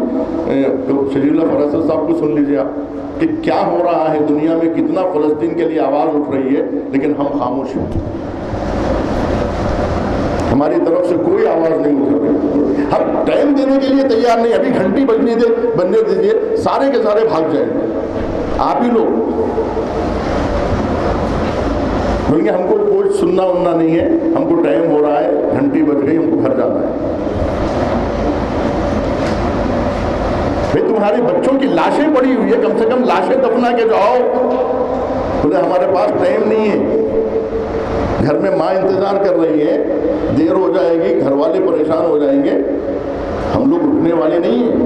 شجیع اللہ فراست صاحب کو سن لیجیے آپ کہ کیا ہو رہا ہے دنیا میں، کتنا فلسطین کے لیے آواز اٹھ رہی ہے، لیکن ہم خاموش ہیں، ہماری طرف سے کوئی آواز نہیں اٹھ رہی۔ ہم ٹائم دینے کے لیے تیار نہیں، ابھی گھنٹی بجنے دیجیے، سارے کے سارے بھاگ جائیں گے، آپ ہی لوگ بولیں ہم کو کوئی سننا وننا نہیں ہے، ہم کو ٹائم ہو رہا ہے، گھنٹی بج گئی، ہم کو گھر جانا ہے۔ بھئی تمہارے بچوں کی لاشیں پڑی ہوئی ہے، کم سے کم لاشیں دفنا کے جاؤ۔ بولے ہمارے پاس ٹائم نہیں ہے، گھر میں ماں انتظار کر رہی ہے، دیر ہو جائے گی، گھر والے پریشان ہو جائیں گے، ہم لوگ اٹھنے والے نہیں ہیں۔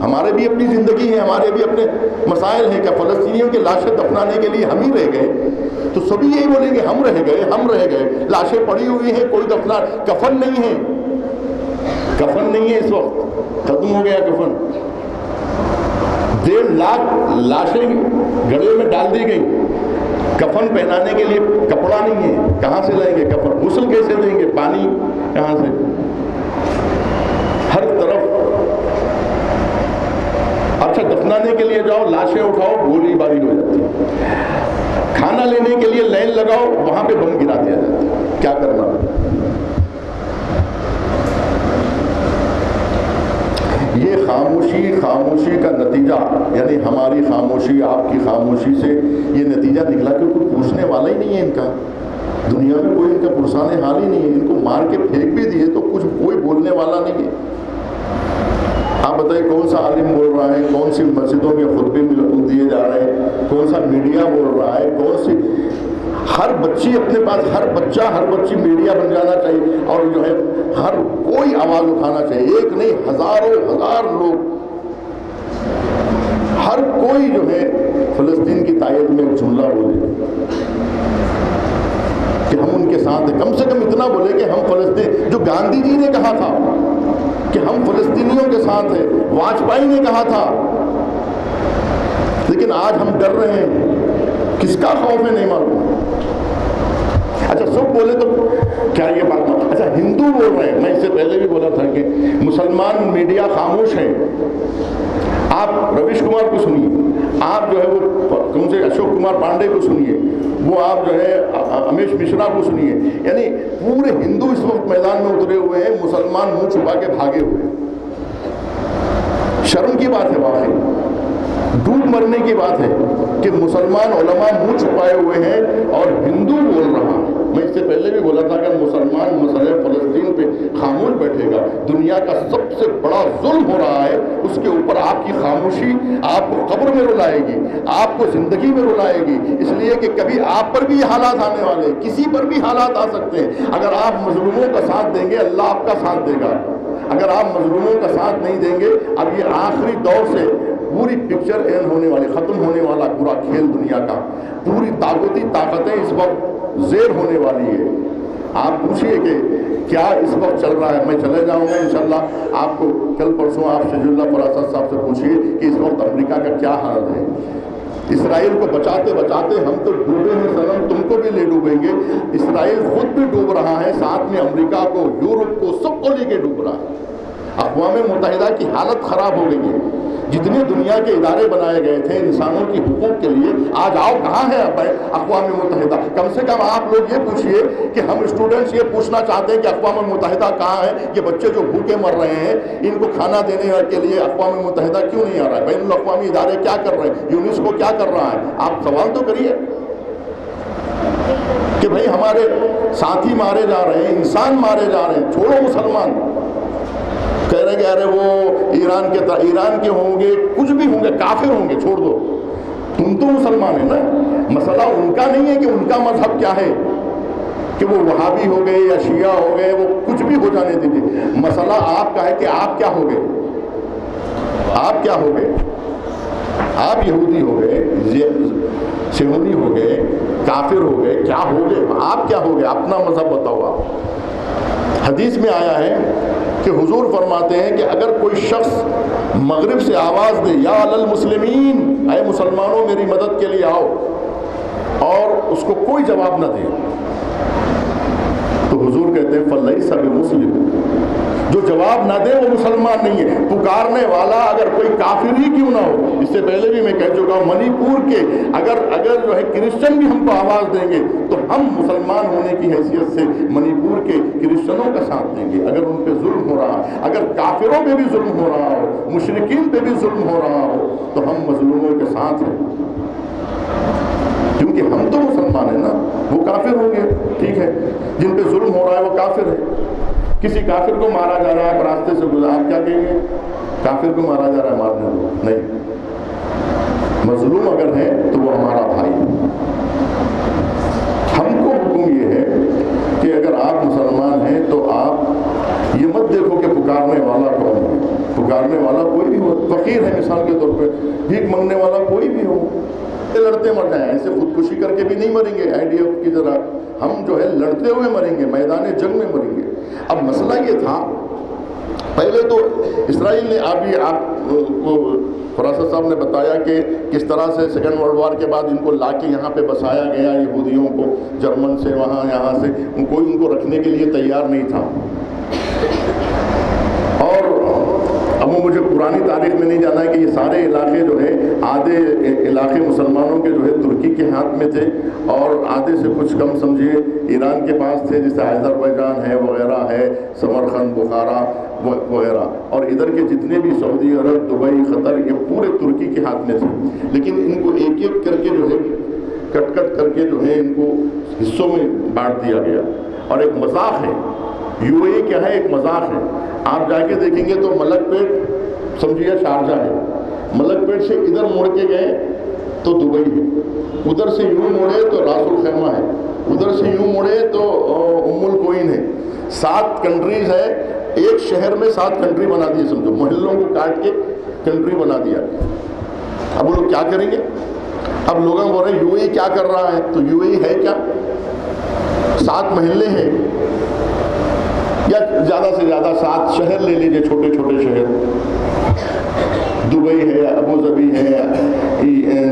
ہمارے بھی اپنی زندگی ہے، ہمارے بھی اپنے مسائل ہیں۔ کیا فلسطینیوں کی لاشیں دفنانے کے لیے ہم ہی رہ گئے؟ تو سبھی یہی بولیں گے ہم رہ گئے، لاشیں پڑی ہوئی ہیں، کوئی دفنا، کفن نہیں ہے، کفن نہیں ہے، اس وقت ختم ہو گیا کفن۔ 1.5 لاکھ لاشیں گڑے میں ڈال دی گئی، کفن پہنانے کے لیے کپڑا نہیں ہے، کہاں سے لائیں گے کفن؟ غسل کیسے دیں گے؟ پانی کہاں سے؟ ہر طرف۔ اچھا دفنانے کے لیے جاؤ، لاشیں اٹھاؤ، گولی باری ہو جاتی ہے، کھانا لینے کے لیے لائن لگاؤ، وہاں پہ بم گرا دیا جاتا ہے، کیا کرنا؟ یہ خاموشی کا نتیجہ، یعنی ہماری خاموشی، آپ کی خاموشی سے یہ نتیجہ نکلا کہ کوئی پوچھنے والا ہی نہیں ہے ان کا، دنیا میں کوئی ان کا پرسان حال ہی نہیں ہے، ان کو مار کے پھینک بھی دیے تو کچھ کوئی بولنے والا نہیں ہے۔ آپ بتائیے کون سا عالم بول رہا ہے، کون سی مسجدوں میں خطبے دیے جا رہے ہیں، کون سا میڈیا بول رہا ہے، کون سی، ہر بچی اپنے پاس، ہر بچی میڈیا بن جانا چاہیے، اور جو ہے ہر کوئی آواز اٹھانا چاہیے، ایک نہیں ہزار لوگ، ہر کوئی جو ہے فلسطین کی تائید میں ایک جملہ بولے کہ ہم ان کے ساتھ ہیں، کم سے کم اتنا بولے کہ ہم فلسطین، جو گاندھی جی نے کہا تھا کہ ہم فلسطینیوں کے ساتھ ہیں، واجپئی نے کہا تھا، لیکن آج ہم ڈر رہے ہیں، کس کا خوف ہے نہیں معلوم۔ اچھا سب بولے تو کیا یہ بات، اچھا ہندو بول رہے ہیں، میں اس سے پہلے بھی بولا تھا کہ مسلمان میڈیا خاموش ہے، آپ رویش کمار کو سنیے، آپ جو ہے وہ کون سے اشوک کمار پانڈے کو سنیے، وہ آپ جو ہے امیش مشرا کو سنیے، یعنی پورے ہندو اس وقت میدان میں اترے ہوئے ہیں، مسلمان منہ چھپا کے بھاگے ہوئے ہیں۔ شرم کی بات ہے، واقعی ڈوب مرنے کی بات ہے کہ مسلمان علماء منہ چھپائے ہوئے ہیں اور ہندو بول رہا ہے۔ میں اس سے پہلے بھی بولا تھا کہ مسلمان مسئلہ فلسطین پہ خاموش بیٹھے گا، دنیا کا سب سے بڑا ظلم ہو رہا ہے، اس کے اوپر آپ کی خاموشی آپ کو قبر میں رلائے گی، آپ کو زندگی میں رلائے گی، اس لیے کہ کبھی آپ پر بھی یہ حالات آنے والے، کسی پر بھی حالات آ سکتے ہیں۔ اگر آپ مظلوموں کا ساتھ دیں گے، اللہ آپ کا ساتھ دے گا، اگر آپ مظلوموں کا ساتھ نہیں دیں گے، اب یہ آخری دور سے پوری پکچر اینڈ ہونے والی، ختم ہونے والا پورا کھیل دنیا کا، پوری طاقتی طاقتیں اس وقت زیر ہونے والی ہے۔ آپ پوچھئے کہ کیا اس وقت چل رہا ہے، میں چلے جاؤں گا انشاءاللہ، آپ کو کل پرسوں آپ شجی اللہ فراست صاحب سے پوچھئے کہ اس وقت امریکہ کا کیا حال ہے۔ اسرائیل کو بچاتے بچاتے ہم تو ڈوبے ہیں سنم، تم کو بھی لے ڈوبیں گے۔ اسرائیل خود بھی ڈوب رہا ہے، ساتھ میں امریکہ کو، یورپ کو، سب کو لے کے ڈوب رہا ہے۔ اقوام متحدہ کی حالت خراب ہو گئی ہے، جتنے دنیا کے ادارے بنائے گئے تھے انسانوں کی حقوق کے لیے، آج آؤ کہاں ہے اقوام متحدہ؟ کم سے کم آپ لوگ یہ پوچھئے کہ ہم اسٹوڈنٹس یہ پوچھنا چاہتے ہیں کہ اقوام متحدہ کہاں ہے؟ یہ بچے جو بھوکے مر رہے ہیں، ان کو کھانا دینے کے لیے اقوام متحدہ کیوں نہیں آ رہا ہے؟ بین الاقوامی ادارے کیا کر رہے ہیں؟ یونیسکو کیا کر رہا ہے؟ آپ سوال تو کریے کہ بھئی ہمارے ساتھی مارے جا رہے ہیں، انسان مارے جا رہے ہیں، چھوڑو مسلمان، کہہ رہے کہ ارے وہ ایران کے ہوں گے، کچھ بھی ہوں گے، کافر ہوں گے، چھوڑ دو، تم تو مسلمان ہیں نا۔ مسئلہ ان کا نہیں ہے کہ ان کا مذہب کیا ہے، کہ وہ وہابی ہو گئے یا شیعہ ہو گئے، وہ کچھ بھی ہو جانے دیجیے، مسئلہ آپ کا ہے کہ آپ کیا ہو گئے، آپ کیا ہو گئے، آپ یہودی ہو گئے، صہیونی ہو گئے، کافر ہو گئے، کیا ہو گئے، آپ کیا ہو گئے، اپنا مذہب بتاؤ آپ۔ حدیث میں آیا ہے کہ حضور فرماتے ہیں کہ اگر کوئی شخص مغرب سے آواز دے یا علی المسلمین، اے مسلمانوں میری مدد کے لیے آؤ، اور اس کو کوئی جواب نہ دے، تو حضور کہتے ہیں فلیس بمسلم، جو جواب نہ دے وہ مسلمان نہیں ہے۔ پکارنے والا اگر کوئی کافر ہی کیوں نہ ہو، اس سے پہلے بھی میں کہہ چکا ہوں، منی پور کے اگر جو ہے کرسچن بھی ہم کو آواز دیں گے تو ہم مسلمان ہونے کی حیثیت سے منی پور کے کرسچنوں کا ساتھ دیں گے۔ اگر ان پہ ظلم ہو رہا ہے، اگر کافروں پہ بھی ظلم ہو رہا ہو، مشرکین پہ بھی ظلم ہو رہا ہو، تو ہم مظلوموں کے ساتھ ہیں، کیونکہ ہم تو مسلمان ہیں نا، وہ کافر ہوں گے، ٹھیک ہے، جن پہ ظلم ہو رہا ہے وہ کافر ہے۔ کسی کافر کو مارا جا رہا ہے، راستے سے گزرا، آپ کیا کہیں گے؟ کافر کو مارا جا رہا ہے، مارنے دو، نہیں، مظلوم اگر ہے تو وہ ہمارا بھائی ہے۔ ہم کو حکم یہ ہے کہ اگر آپ مسلمان ہیں تو آپ یہ مت دیکھو کہ پکارنے والا کون ہے، پکارنے والا کوئی بھی ہو، فقیر ہے مثال کے طور پہ، بھیک مانگنے والا کوئی بھی ہو، لڑتے مر جائیں، ایسے خودکشی کر کے بھی نہیں مریں گے IDF کی طرح، ہم جو ہے لڑتے ہوئے مریں گے، میدان جنگ میں مریں گے۔ اب مسئلہ یہ تھا، پہلے تو اسرائیل نے فراست صاحب نے بتایا کہ کس طرح سے سیکنڈ ورلڈ وار کے بعد ان کو لا کے یہاں پہ بسایا گیا، یہودیوں کو جرمن سے وہاں یہاں سے، کوئی ان کو رکھنے کے لیے تیار نہیں تھا، اور اب وہ مجھے پرانی تاریخ میں نہیں جانا ہے کہ یہ سارے علاقے جو ہے آدھے علاقے مسلمانوں کے جو ہے ترکی کے ہاتھ میں تھے اور آدھے سے کچھ کم سمجھیے ایران کے پاس تھے، جیسے آذربائیجان ہے وغیرہ ہے، سمرقند، بخارا وغیرہ، اور ادھر کے جتنے بھی سعودی عرب، دبئی، قطر، یہ پورے ترکی کے ہاتھ میں تھے. لیکن ان کو ایک ایک کر کے جو ہے کٹ کر کے جو ہے ان کو حصوں میں بانٹ دیا گیا. اور ایک مذاق ہے یو اے کیا ہے، ایک مذاق ہے. آپ جا کے دیکھیں گے تو ملک پیٹ سمجھیے شارجہ ہے، ملک پیٹ سے ادھر موڑ کے گئے تو دبئی ہے، ادھر سے یوں موڑے تو راس الخیمہ ہے، ادھر سے یوں موڑے تو ام القوین ہے. 7 کنٹریز ہے، ایک شہر میں 7 کنٹری بنا دی، سمجھو محلوں کو کاٹ کے کنٹری بنا دیا. اب وہ لوگ کیا کریں گے؟ اب لوگوں بول رہے ہیں یو اے کیا کر رہا ہے، تو یو اے ہے کیا؟ 7 محلے ہیں، یا زیادہ سے زیادہ 7 شہر لے لیجئے، چھوٹے چھوٹے شہر. دبئی ہے، ابو ظبی ہے،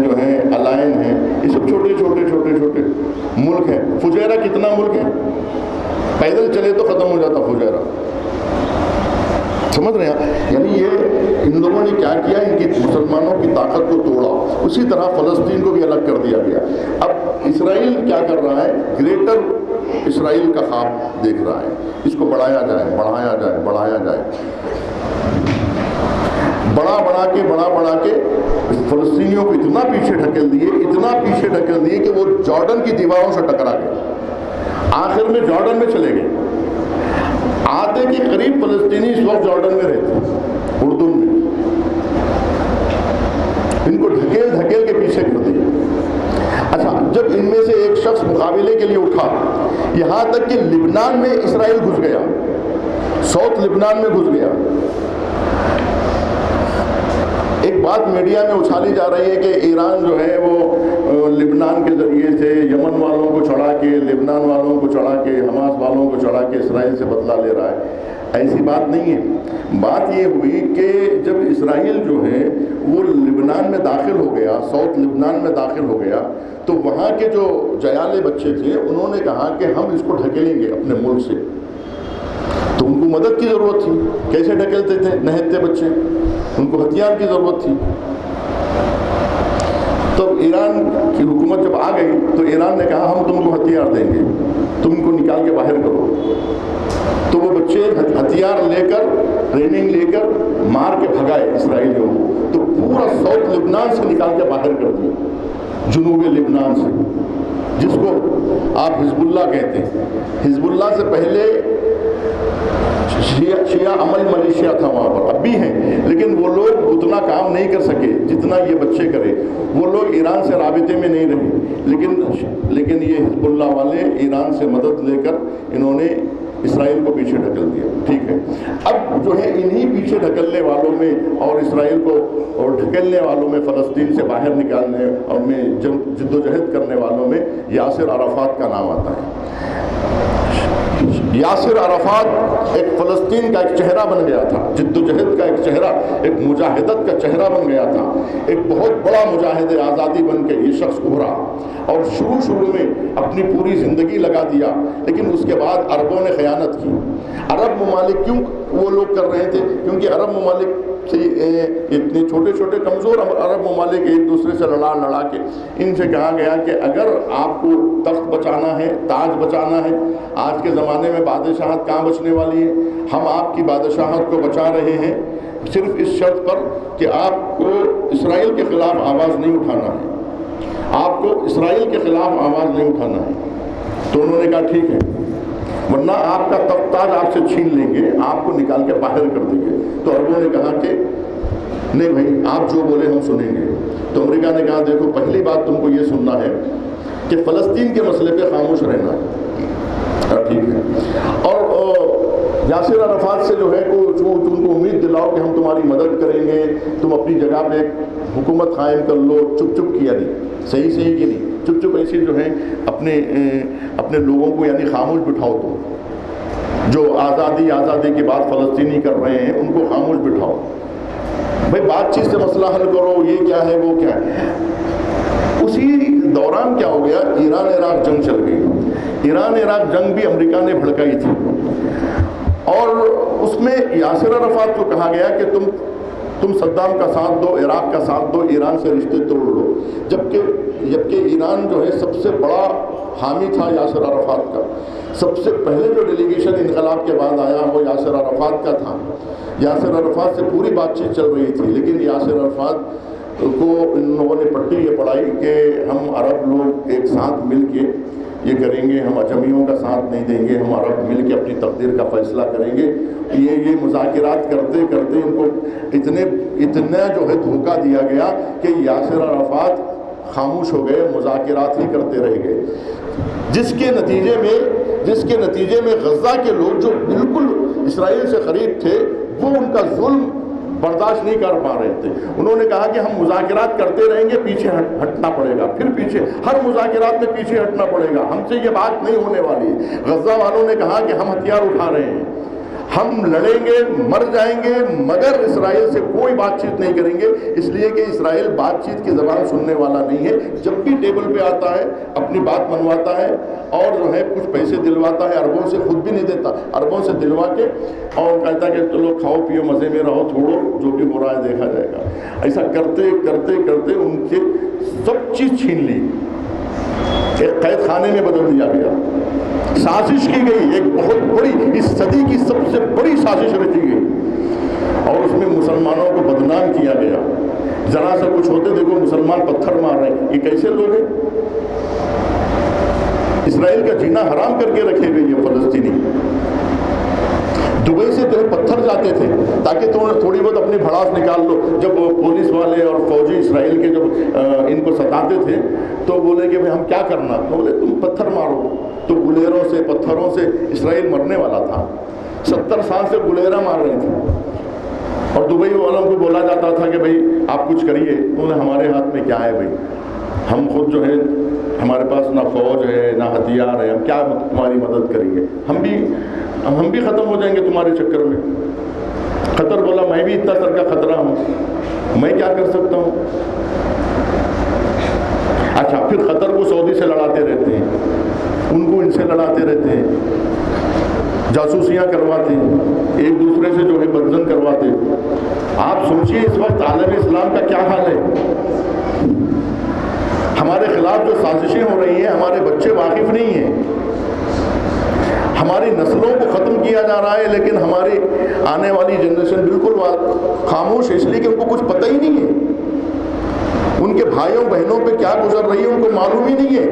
جو ہے الائن ہے، یہ سب چھوٹے چھوٹے چھوٹے چھوٹے ملک ہیں. فجیرہ کتنا ملک ہے؟ پیدل چلے تو ختم ہو جاتا فجیرہ. سمجھ رہے ہیں؟ یعنی یہ ان لوگوں نے کیا کیا، ان کی مسلمانوں کی طاقت کو توڑا. اسی طرح فلسطین کو بھی الگ کر دیا گیا. اب اسرائیل کیا کر رہا ہے؟ گریٹر اسرائیل کا خواب دیکھ رہا ہے، اس کو بڑھایا جائے بڑھایا جائے بڑھایا جائے. بڑھا کے فلسطینیوں کو اتنا پیچھے ڈھکیل دیے، اتنا پیچھے ڈھکیل دیے کہ وہ جارڈن کی دیواروں سے ٹکرا گئے. آخر میں جارڈن میں چلے گئے. آدھے کے قریب فلسطینی اس وقت جارڈن میں رہتے ہیں، اردن میں. ان کو ڈھکیل کے پیچھے کر دیا. اچھا، جب ان میں سے ایک شخص مقابلے کے لیے اٹھا، یہاں تک کہ لبنان میں اسرائیل گھس گیا، ساؤتھ لبنان میں گھس گیا. ایک بات میڈیا میں اچھالی جا رہی ہے کہ ایران جو ہے وہ لبنان کے ذریعے سے یمن والوں کو چڑھا کے، لبنان والوں کو چڑھا کے، حماس والوں کو چڑھا کے اسرائیل سے بدلہ لے رہا ہے. ایسی بات نہیں ہے. بات یہ ہوئی کہ جب اسرائیل جو ہے وہ لبنان میں داخل ہو گیا، ساؤتھ لبنان میں داخل ہو گیا، تو وہاں کے جو جیالے بچے تھے انہوں نے کہا کہ ہم اس کو ڈھکیلیں گے اپنے ملک سے. تو ان کو مدد کی ضرورت تھی. کیسے ڈھکیلتے تھے؟ نہتے بچے، ان کو ہتھیار کی ضرورت تھی. تو ایران کی حکومت جب آ گئی تو ایران نے کہا ہم تم کو ہتھیار دیں گے، تم ان کو نکال کے باہر کرو. تو وہ بچے ہتھیار لے کر، ٹریننگ لے کر مار کے بھگائے اسرائیلیوں کو. تو پورا ساؤتھ لبنان سے نکال کے باہر کر دیا، جنوبی لبنان سے، جس کو آپ حزب اللہ کہتے ہیں. حزب اللہ سے پہلے شیعہ عمل ملیشیا تھا وہاں پر، اب بھی ہیں، لیکن وہ لوگ اتنا کام نہیں کر سکے جتنا یہ بچے کرے. وہ لوگ ایران سے رابطے میں نہیں رہے، لیکن یہ حزب اللہ والے ایران سے مدد لے کر انہوں نے اسرائیل کو پیچھے ڈھکل دیا. ٹھیک ہے. اب جو ہے انہی پیچھے ڈھکلنے والوں میں اور اسرائیل کو اور ڈھکیلنے والوں میں، فلسطین سے باہر نکالنے اور میں جد و جہد کرنے والوں میں یاسر عرفات کا نام آتا ہے. یاسر عرفات ایک فلسطین کا ایک چہرہ بن گیا تھا، جد و جہد کا ایک چہرہ، ایک مجاہدت کا چہرہ بن گیا تھا. ایک بہت بڑا مجاہد آزادی بن کے یہ شخص ابھرا اور شروع میں اپنی پوری زندگی لگا دیا. لیکن اس کے بعد عربوں نے خیانت کی. عرب ممالک کیوں وہ لوگ کر رہے تھے؟ کیونکہ عرب ممالک سے اتنے چھوٹے چھوٹے کمزور عرب ممالک ایک دوسرے سے لڑا کے ان سے کہا گیا کہ اگر آپ کو تخت بچانا ہے، تاج بچانا ہے، آج کے زمانے میں بادشاہت کہاں بچنے والی ہے، ہم آپ کی بادشاہت کو بچا رہے ہیں صرف اس شرط پر کہ آپ کو اسرائیل کے خلاف آواز نہیں اٹھانا ہے، آپ کو اسرائیل کے خلاف آواز نہیں اٹھانا ہے. تو انہوں نے کہا ٹھیک ہے، ورنہ آپ کا تخت تاج آپ سے چھین لیں گے، آپ کو نکال کے باہر کر دیں گے. تو عربوں نے کہا کہ نہیں بھائی، آپ جو بولے ہم سنیں گے. تو امریکہ نے کہا دیکھو، پہلی بات تم کو یہ سننا ہے کہ فلسطین کے مسئلے پہ خاموش رہنا ہے. ٹھیک ہے. اور یاسر عرفات سے جو ہے تم کو امید دلاؤ کہ ہم تمہاری مدد کریں گے، تم اپنی جگہ پہ ایک حکومت قائم کر لو. چپ کیا نہیں، صحیح کہ نہیں، چپ ایسے جو ہے اپنے لوگوں کو یعنی خاموش بٹھاؤ. تم جو آزادی کے بعد فلسطینی کر رہے ہیں ان کو خاموش بٹھاؤ. بھائی بات چیت سے مسئلہ حل کرو، یہ کیا ہے وہ کیا ہے. اسی دوران کیا ہو گیا، ایران عراق جنگ چل گئی. ایران عراق جنگ بھی امریکہ نے بھڑکائی تھی، اور اس میں یاسر عرفات کو کہا گیا کہ تم تم صدام کا ساتھ دو، عراق کا ساتھ دو، ایران سے رشتے توڑ لو، جبکہ ایران جو ہے سب سے بڑا حامی تھا یاسر عرفات کا. سب سے پہلے جو ڈیلیگیشن انقلاب کے بعد آیا وہ یاسر عرفات کا تھا. یاسر عرفات سے پوری بات چیت چل رہی تھی، لیکن یاسر عرفات کو ان لوگوں نے پٹی یہ پڑھائی کہ ہم عرب لوگ ایک ساتھ مل کے یہ کریں گے، ہم اجمیوں کا ساتھ نہیں دیں گے، ہم عرب مل کے اپنی تقدیر کا فیصلہ کریں گے. یہ مذاکرات کرتے کرتے ان کو اتنا جو ہے دھوکہ دیا گیا کہ یاسر عرفات خاموش ہو گئے، مذاکرات ہی کرتے رہ گئے، جس کے نتیجے میں غزہ کے لوگ جو بالکل اسرائیل سے قریب تھے وہ ان کا ظلم برداشت نہیں کر پا رہے تھے. انہوں نے کہا کہ ہم مذاکرات کرتے رہیں گے، پیچھے ہٹنا پڑے گا، پھر پیچھے ہر مذاکرات میں پیچھے ہٹنا پڑے گا، ہم سے یہ بات نہیں ہونے والی. غزہ والوں نے کہا کہ ہم ہتھیار اٹھا رہے ہیں، ہم لڑیں گے، مر جائیں گے، مگر اسرائیل سے کوئی بات چیت نہیں کریں گے، اس لیے کہ اسرائیل بات چیت کی زبان سننے والا نہیں ہے. جب بھی ٹیبل پہ آتا ہے اپنی بات منواتا ہے اور جو ہے کچھ پیسے دلواتا ہے، عربوں سے، خود بھی نہیں دیتا، عربوں سے دلوا کے اور کہتا ہے کہ چلو کھاؤ پیو مزے میں رہو، چھوڑو جو بھی ہو رہا ہے دیکھا جائے گا. ایسا کرتے کرتے کرتے ان سے سب چیز چھین لی، ایک قید خانے میں بدل دیا گیا. سازش کی گئی، ایک بہت بڑی، اس صدی کی سب سے بڑی سازش رچی گئی اور اس میں مسلمانوں کو بدنام کیا گیا. ذرا سا کچھ ہوتے دیکھو مسلمان پتھر مار رہے ہیں، یہ کیسے لوگ ہیں؟ اسرائیل کا جینا حرام کر کے رکھے گئے یہ فلسطینی. دبئی سے جو پتھر جاتے تھے تاکہ تھوڑی بہت اپنی بھڑاس نکال لو. جب پولیس والے اور فوجی اسرائیل کے جب ان کو ستاتے تھے تو بولے کہ ہم کیا کرنا، تو بولے تم پتھر مارو. تو گلیروں سے، پتھروں سے اسرائیل مرنے والا تھا. 70 سال سے گلیرہ مار رہے تھے اور دبئی والوں کو بولا جاتا تھا کہ بھائی آپ کچھ کریے. انہیں ہمارے ہاتھ میں کیا ہے بھائی، ہم خود جو ہے ہمارے پاس نہ فوج ہے نہ ہتھیار ہے، ہم کیا تمہاری مدد کریں گے، ہم بھی ختم ہو جائیں گے تمہارے چکر میں. قطر بولا میں بھی اتنا سر کا خطرہ ہوں، میں کیا کر سکتا ہوں. اچھا پھر قطر کو سعودی سے لڑاتے رہتے ہیں، ان کو ان سے لڑاتے رہتے ہیں، جاسوسیاں کرواتے ہیں، ایک دوسرے سے جو ہے بدزن کرواتے ہیں. آپ سوچئے اس وقت عالم اسلام کا کیا حال ہے. ہمارے خلاف جو سازشیں ہو رہی ہیں، ہمارے بچے واقف نہیں ہیں، ہماری نسلوں کو ختم کیا جا رہا ہے، لیکن ہماری آنے والی جنریشن بالکل خاموش ہے، اس لیے کہ ان کو کچھ پتہ ہی نہیں ہے. ان کے بھائیوں بہنوں پہ کیا گزر رہی ہے ان کو معلوم ہی نہیں ہے.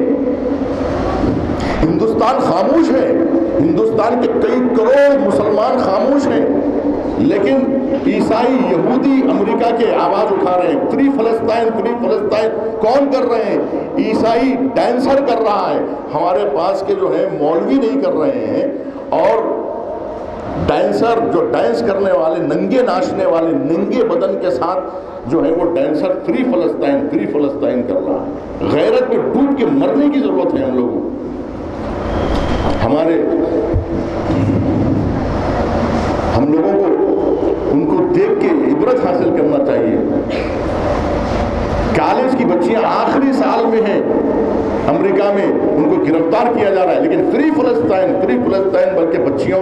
ہندوستان خاموش ہے، ہندوستان کے کئی کروڑ مسلمان خاموش ہیں، لیکن عیسائی، یہودی امریکہ کے آواز اٹھا رہے ہیں. فری فلسطین، فری فلسطین کون کر رہے ہیں؟ عیسائی ڈانسر کر رہا ہے. ہمارے پاس کے جو ہے مولوی نہیں کر رہے ہیں، اور ڈانسر جو ڈانس کرنے والے، ننگے ناچنے والے، ننگے بدن کے ساتھ جو ہے وہ ڈانسر فری فلسطین، فری فلسطین کر رہا ہے. غیرت میں ڈوب کے مرنے کی ضرورت ہے ہم لوگوں کو. ہم لوگوں کو ان کو دیکھ کے عبرت حاصل کرنا چاہیے. کالج کی بچیاں آخری سال میں ہیں امریکہ میں، ان کو گرفتار کیا جا رہا ہے، لیکن فری فلسطین بلکہ بچیاں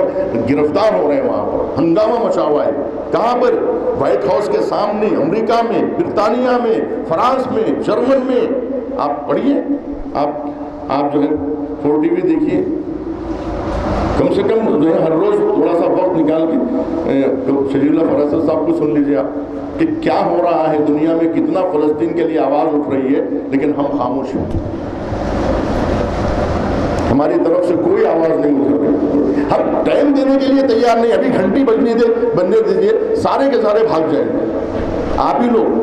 گرفتار ہو رہے ہیں. وہاں پر ہنگامہ مچا ہوا ہے. کہاں پر؟ وائٹ ہاؤس کے سامنے، امریکہ میں، برطانیہ میں، فرانس میں، جرمن میں. آپ پڑھیے، آپ جو ہے 4TV دیکھیے، کم سے کم جو ہے ہر روز تھوڑا سا وقت نکال کے شجیع اللہ فراست صاحب کو سن لیجیے آپ کہ کیا ہو رہا ہے دنیا میں، کتنا فلسطین کے لیے آواز اٹھ رہی ہے، لیکن ہم خاموش ہیں. ہماری طرف سے کوئی آواز نہیں اٹھ رہی. ہم ٹائم دینے کے لیے تیار نہیں. ابھی گھنٹی بجنے دیجیے، سارے کے سارے بھاگ جائیں گے. آپ ہی لوگ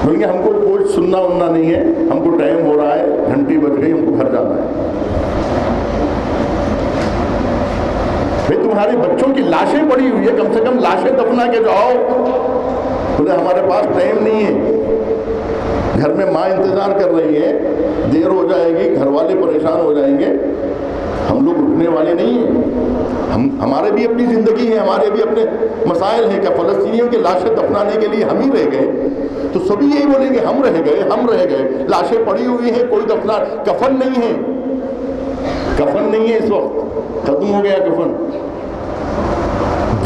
بولیں گے ہم کو کوئی سننا وننا نہیں ہے، ہم کو ٹائم ہو رہا ہے، گھنٹی بج گئی، ہم کو گھر جانا ہے. بھائی تمہارے بچوں کی لاشیں پڑی ہوئی ہے، کم سے کم لاشیں دفنا کے جاؤ. بولے ہمارے پاس ٹائم نہیں ہے، گھر میں ماں انتظار کر رہی ہے، دیر ہو جائے گی، گھر والے پریشان ہو جائیں گے. ہم لوگ رکنے والے نہیں ہیں. ہمارے بھی اپنی زندگی ہے، ہمارے بھی اپنے مسائل ہیں. کیا فلسطینیوں کی لاشیں دفنانے کے لیے ہم ہی رہ گئے؟ تو سبھی یہی بولیں گے ہم رہ گئے. لاشیں پڑی ہوئی ہیں، کوئی دفنا، کفن نہیں ہے. کفن نہیں ہے، اس وقت ختم ہو گیا کفن.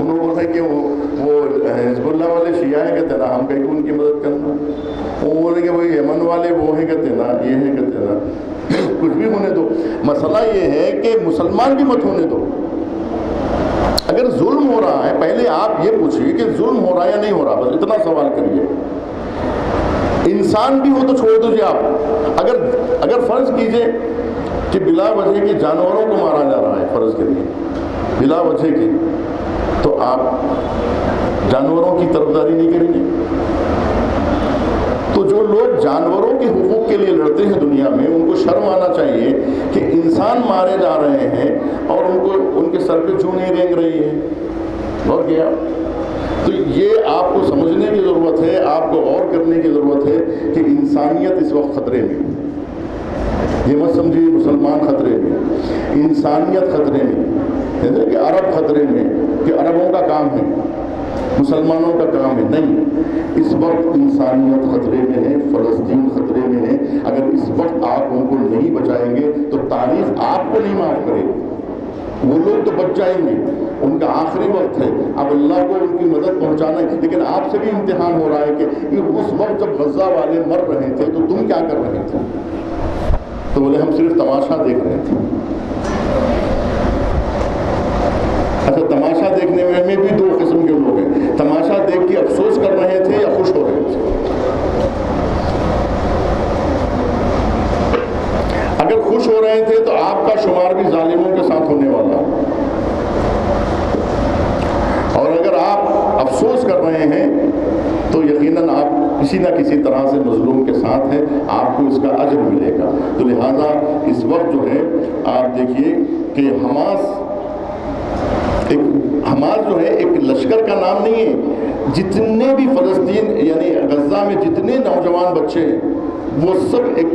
انہوں نے بولا کہ وہ حزب اللہ والے شیعہ ہیں کہتے نا ہم کہیں کہ ان کی مدد کرنا، وہ بولے کہ وہی یمن والے وہ ہیں کہتے نا یہ ہیں کہتے نا، کچھ بھی ہونے دو، مسئلہ یہ ہے کہ مسلمان بھی مت ہونے دو۔ اگر ظلم ہو رہا ہے پہلے آپ یہ پوچھیے کہ ظلم ہو رہا ہے یا نہیں ہو رہا، بس اتنا سوال کریے۔ انسان بھی ہو تو چھوڑ دیجیے آپ، اگر فرض کیجئے کہ بلا وجہ کی جانوروں کو مارا جا رہا ہے، فرض کریے بلا وجہ کی، تو آپ جانوروں کی طرفداری نہیں کریں گے؟ تو جو لوگ جانوروں کے حقوق کے لیے لڑتے ہیں دنیا میں، ان کو شرم آنا چاہیے کہ انسان مارے جا رہے ہیں اور ان کے سر پہ چوں نہیں رینگ رہی ہے۔ اور کیا؟ تو یہ آپ کو سمجھنے کی ضرورت ہے، آپ کو غور کرنے کی ضرورت ہے کہ انسانیت اس وقت خطرے میں، یہ مت سمجھیے مسلمان خطرے میں، انسانیت خطرے میں، کہ عرب خطرے میں، کہ عربوں کا کام ہے مسلمانوں کا کام ہے، نہیں، اس وقت انسانیت خطرے میں ہے، فلسطین خطرے میں ہے۔ اگر اس وقت آپ ان کو نہیں بچائیں گے تو تاریخ آپ کو نہیں معاف کرے گی، وہ لوگ تو بچ جائیں گے، ان کا آخری وقت ہے، اب اللہ کو ان کی مدد پہنچانا ہے۔ لیکن آپ سے بھی امتحان ہو رہا ہے کہ اس وقت جب غزہ والے مر رہے تھے تو تم کیا کر رہے تھے؟ تو بولے ہم صرف تماشا دیکھ رہے تھے۔ اچھا، تماشا دیکھنے میں بھی دو قسم کے لوگ ہیں، تماشا دیکھ کے افسوس کر رہے تھے یا خوش ہو رہے تھے۔ اگر خوش ہو رہے تھے تو آپ کا شمار بھی ظالموں کے ساتھ ہونے والا ہے، اور اگر آپ افسوس کر رہے ہیں تو یقیناً آپ کسی نہ کسی طرح سے مظلوم کے ساتھ ہیں، آپ کو اس کا اجر ملے گا۔ تو لہٰذا اس وقت جو ہے آپ دیکھیے کہ حماس جو ہے ایک لشکر کا نام نہیں ہے، جتنے بھی فلسطین یعنی غزہ میں جتنے نوجوان بچے ہیں وہ سب ایک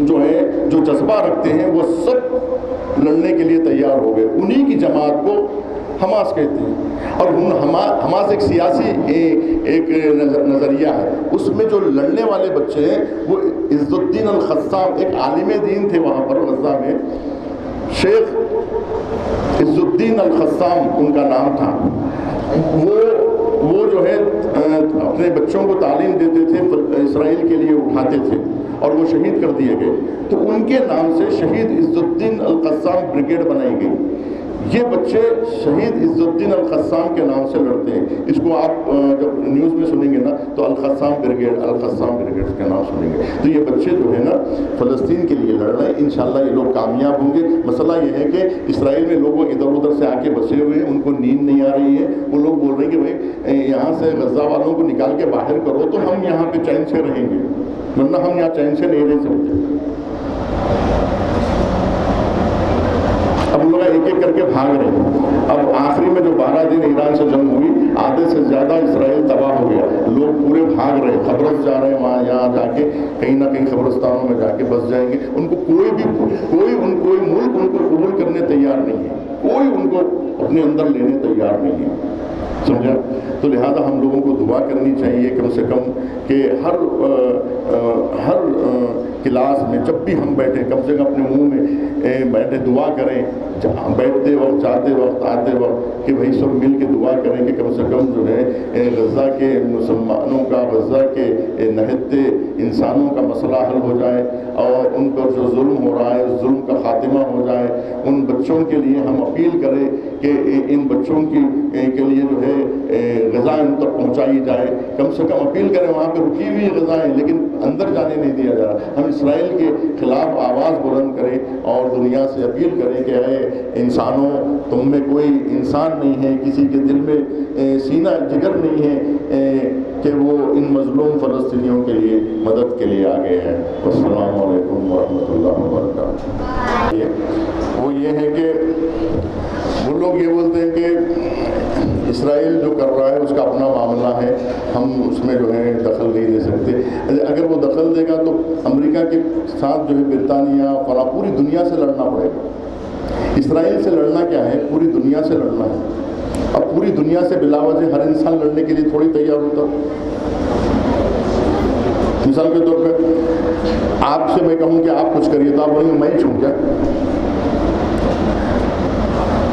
جو ہے جو جذبہ رکھتے ہیں وہ سب لڑنے کے لیے تیار ہو گئے، انہی کی جماعت کو حماس کہتے ہیں۔ اور حماس ایک سیاسی ایک نظریہ ہے، اس میں جو لڑنے والے بچے ہیں وہ عز الدین القسام، ایک عالم دین تھے وہاں پر غزہ میں، شیخ عز الدین القسام ان کا نام تھا۔ وہ جو ہے اپنے بچوں کو تعلیم دیتے تھے، اسرائیل کے لیے اٹھاتے تھے اور وہ شہید کر دیے گئے، تو ان کے نام سے شہید عز الدین القسام بریگیڈ بنائی گئی۔ یہ بچے شہید عز الدین القسام کے نام سے لڑتے ہیں، اس کو آپ جب نیوز میں سنیں گے نا تو القسام بریگیڈ کے نام سنیں گے۔ تو یہ بچے جو ہے نا فلسطین کے لیے لڑ رہے ہیں، انشاءاللہ یہ لوگ کامیاب ہوں گے۔ مسئلہ یہ ہے کہ اسرائیل میں لوگ ادھر ادھر سے آ کے بسے ہوئے ہیں، ان کو نیند نہیں آ رہی ہے، وہ لوگ بول رہے ہیں کہ بھائی یہاں سے غزہ والوں کو نکال کے باہر کرو تو ہم یہاں پہ چین سے رہیں گے، ورنہ ہم یہاں چین سے نہیں رہ سکتے۔ اب لوگ ایک ایک کر کے بھاگ رہے ہیں۔ اب آخری میں جو 12 دن ایران سے جنگ ہوئی، آدھے سے زیادہ اسرائیل تباہ ہو گیا، لوگ پورے بھاگ رہے ہیں، قبرص جا رہے ہیں، وہاں یہاں جا کے کہیں نہ کہیں قبرستانوں میں جا کے بس جائیں گے۔ ان کو کوئی ملک ان کو قبول کرنے تیار نہیں ہے، کوئی ان کو اپنے اندر لینے تیار نہیں ہے، سمجھا؟ تو لہذا ہم لوگوں کو دعا کرنی چاہیے کم سے کم کہ ہر کلاس میں جب بھی ہم بیٹھیں کم سے کم اپنے منہ میں بیٹھے دعا کریں، بیٹھتے وقت، جاتے وقت، آتے وقت، کہ بھائی سب مل کے دعا کریں کہ کم سے کم جو ہے غزہ کے مسلمانوں کا، غزہ کے نہتے انسانوں کا مسئلہ حل ہو جائے، اور ان پر جو ظلم ہو رہا ہے اس ظلم کا خاتمہ ہو جائے۔ ان بچوں کے لیے ہم اپیل کریں کہ ان بچوں کے لیے جو ہے غذا ان تک پہنچائی جائے، کم سے کم اپیل کریں، وہاں پہ رکی ہوئی غذائیں لیکن اندر جانے نہیں دیا جا رہا۔ ہم اسرائیل کے خلاف آواز بلند کریں اور دنیا سے اپیل کریں کہ اے انسانوں، تم میں کوئی انسان نہیں ہے، کسی کے دل میں سینہ جگر نہیں ہے کہ وہ ان مظلوم فلسطینیوں کے لیے مدد کے لیے آگے ہے۔ السلام علیکم ورحمۃ اللہ وبرکاتہ۔ وہ یہ ہے کہ وہ لوگ یہ بولتے ہیں کہ اسرائیل جو کر رہا ہے اس کا اپنا معاملہ ہے، ہم اس میں جو ہے دخل نہیں دے سکتے۔ اگر وہ دخل دے گا تو امریکہ کے ساتھ جو ہے برطانیہ فلاں پوری دنیا سے لڑنا پڑے گا۔ اسرائیل سے لڑنا کیا ہے؟ پوری دنیا سے لڑنا ہے۔ اب پوری دنیا سے بلا وجہ ہر انسان لڑنے کے لیے تھوڑی تیار ہوتا۔ مثال کے طور پہ آپ سے میں کہوں کہ آپ کچھ کریے تو آپ بولیں گے میں ہی چھوں کیا؟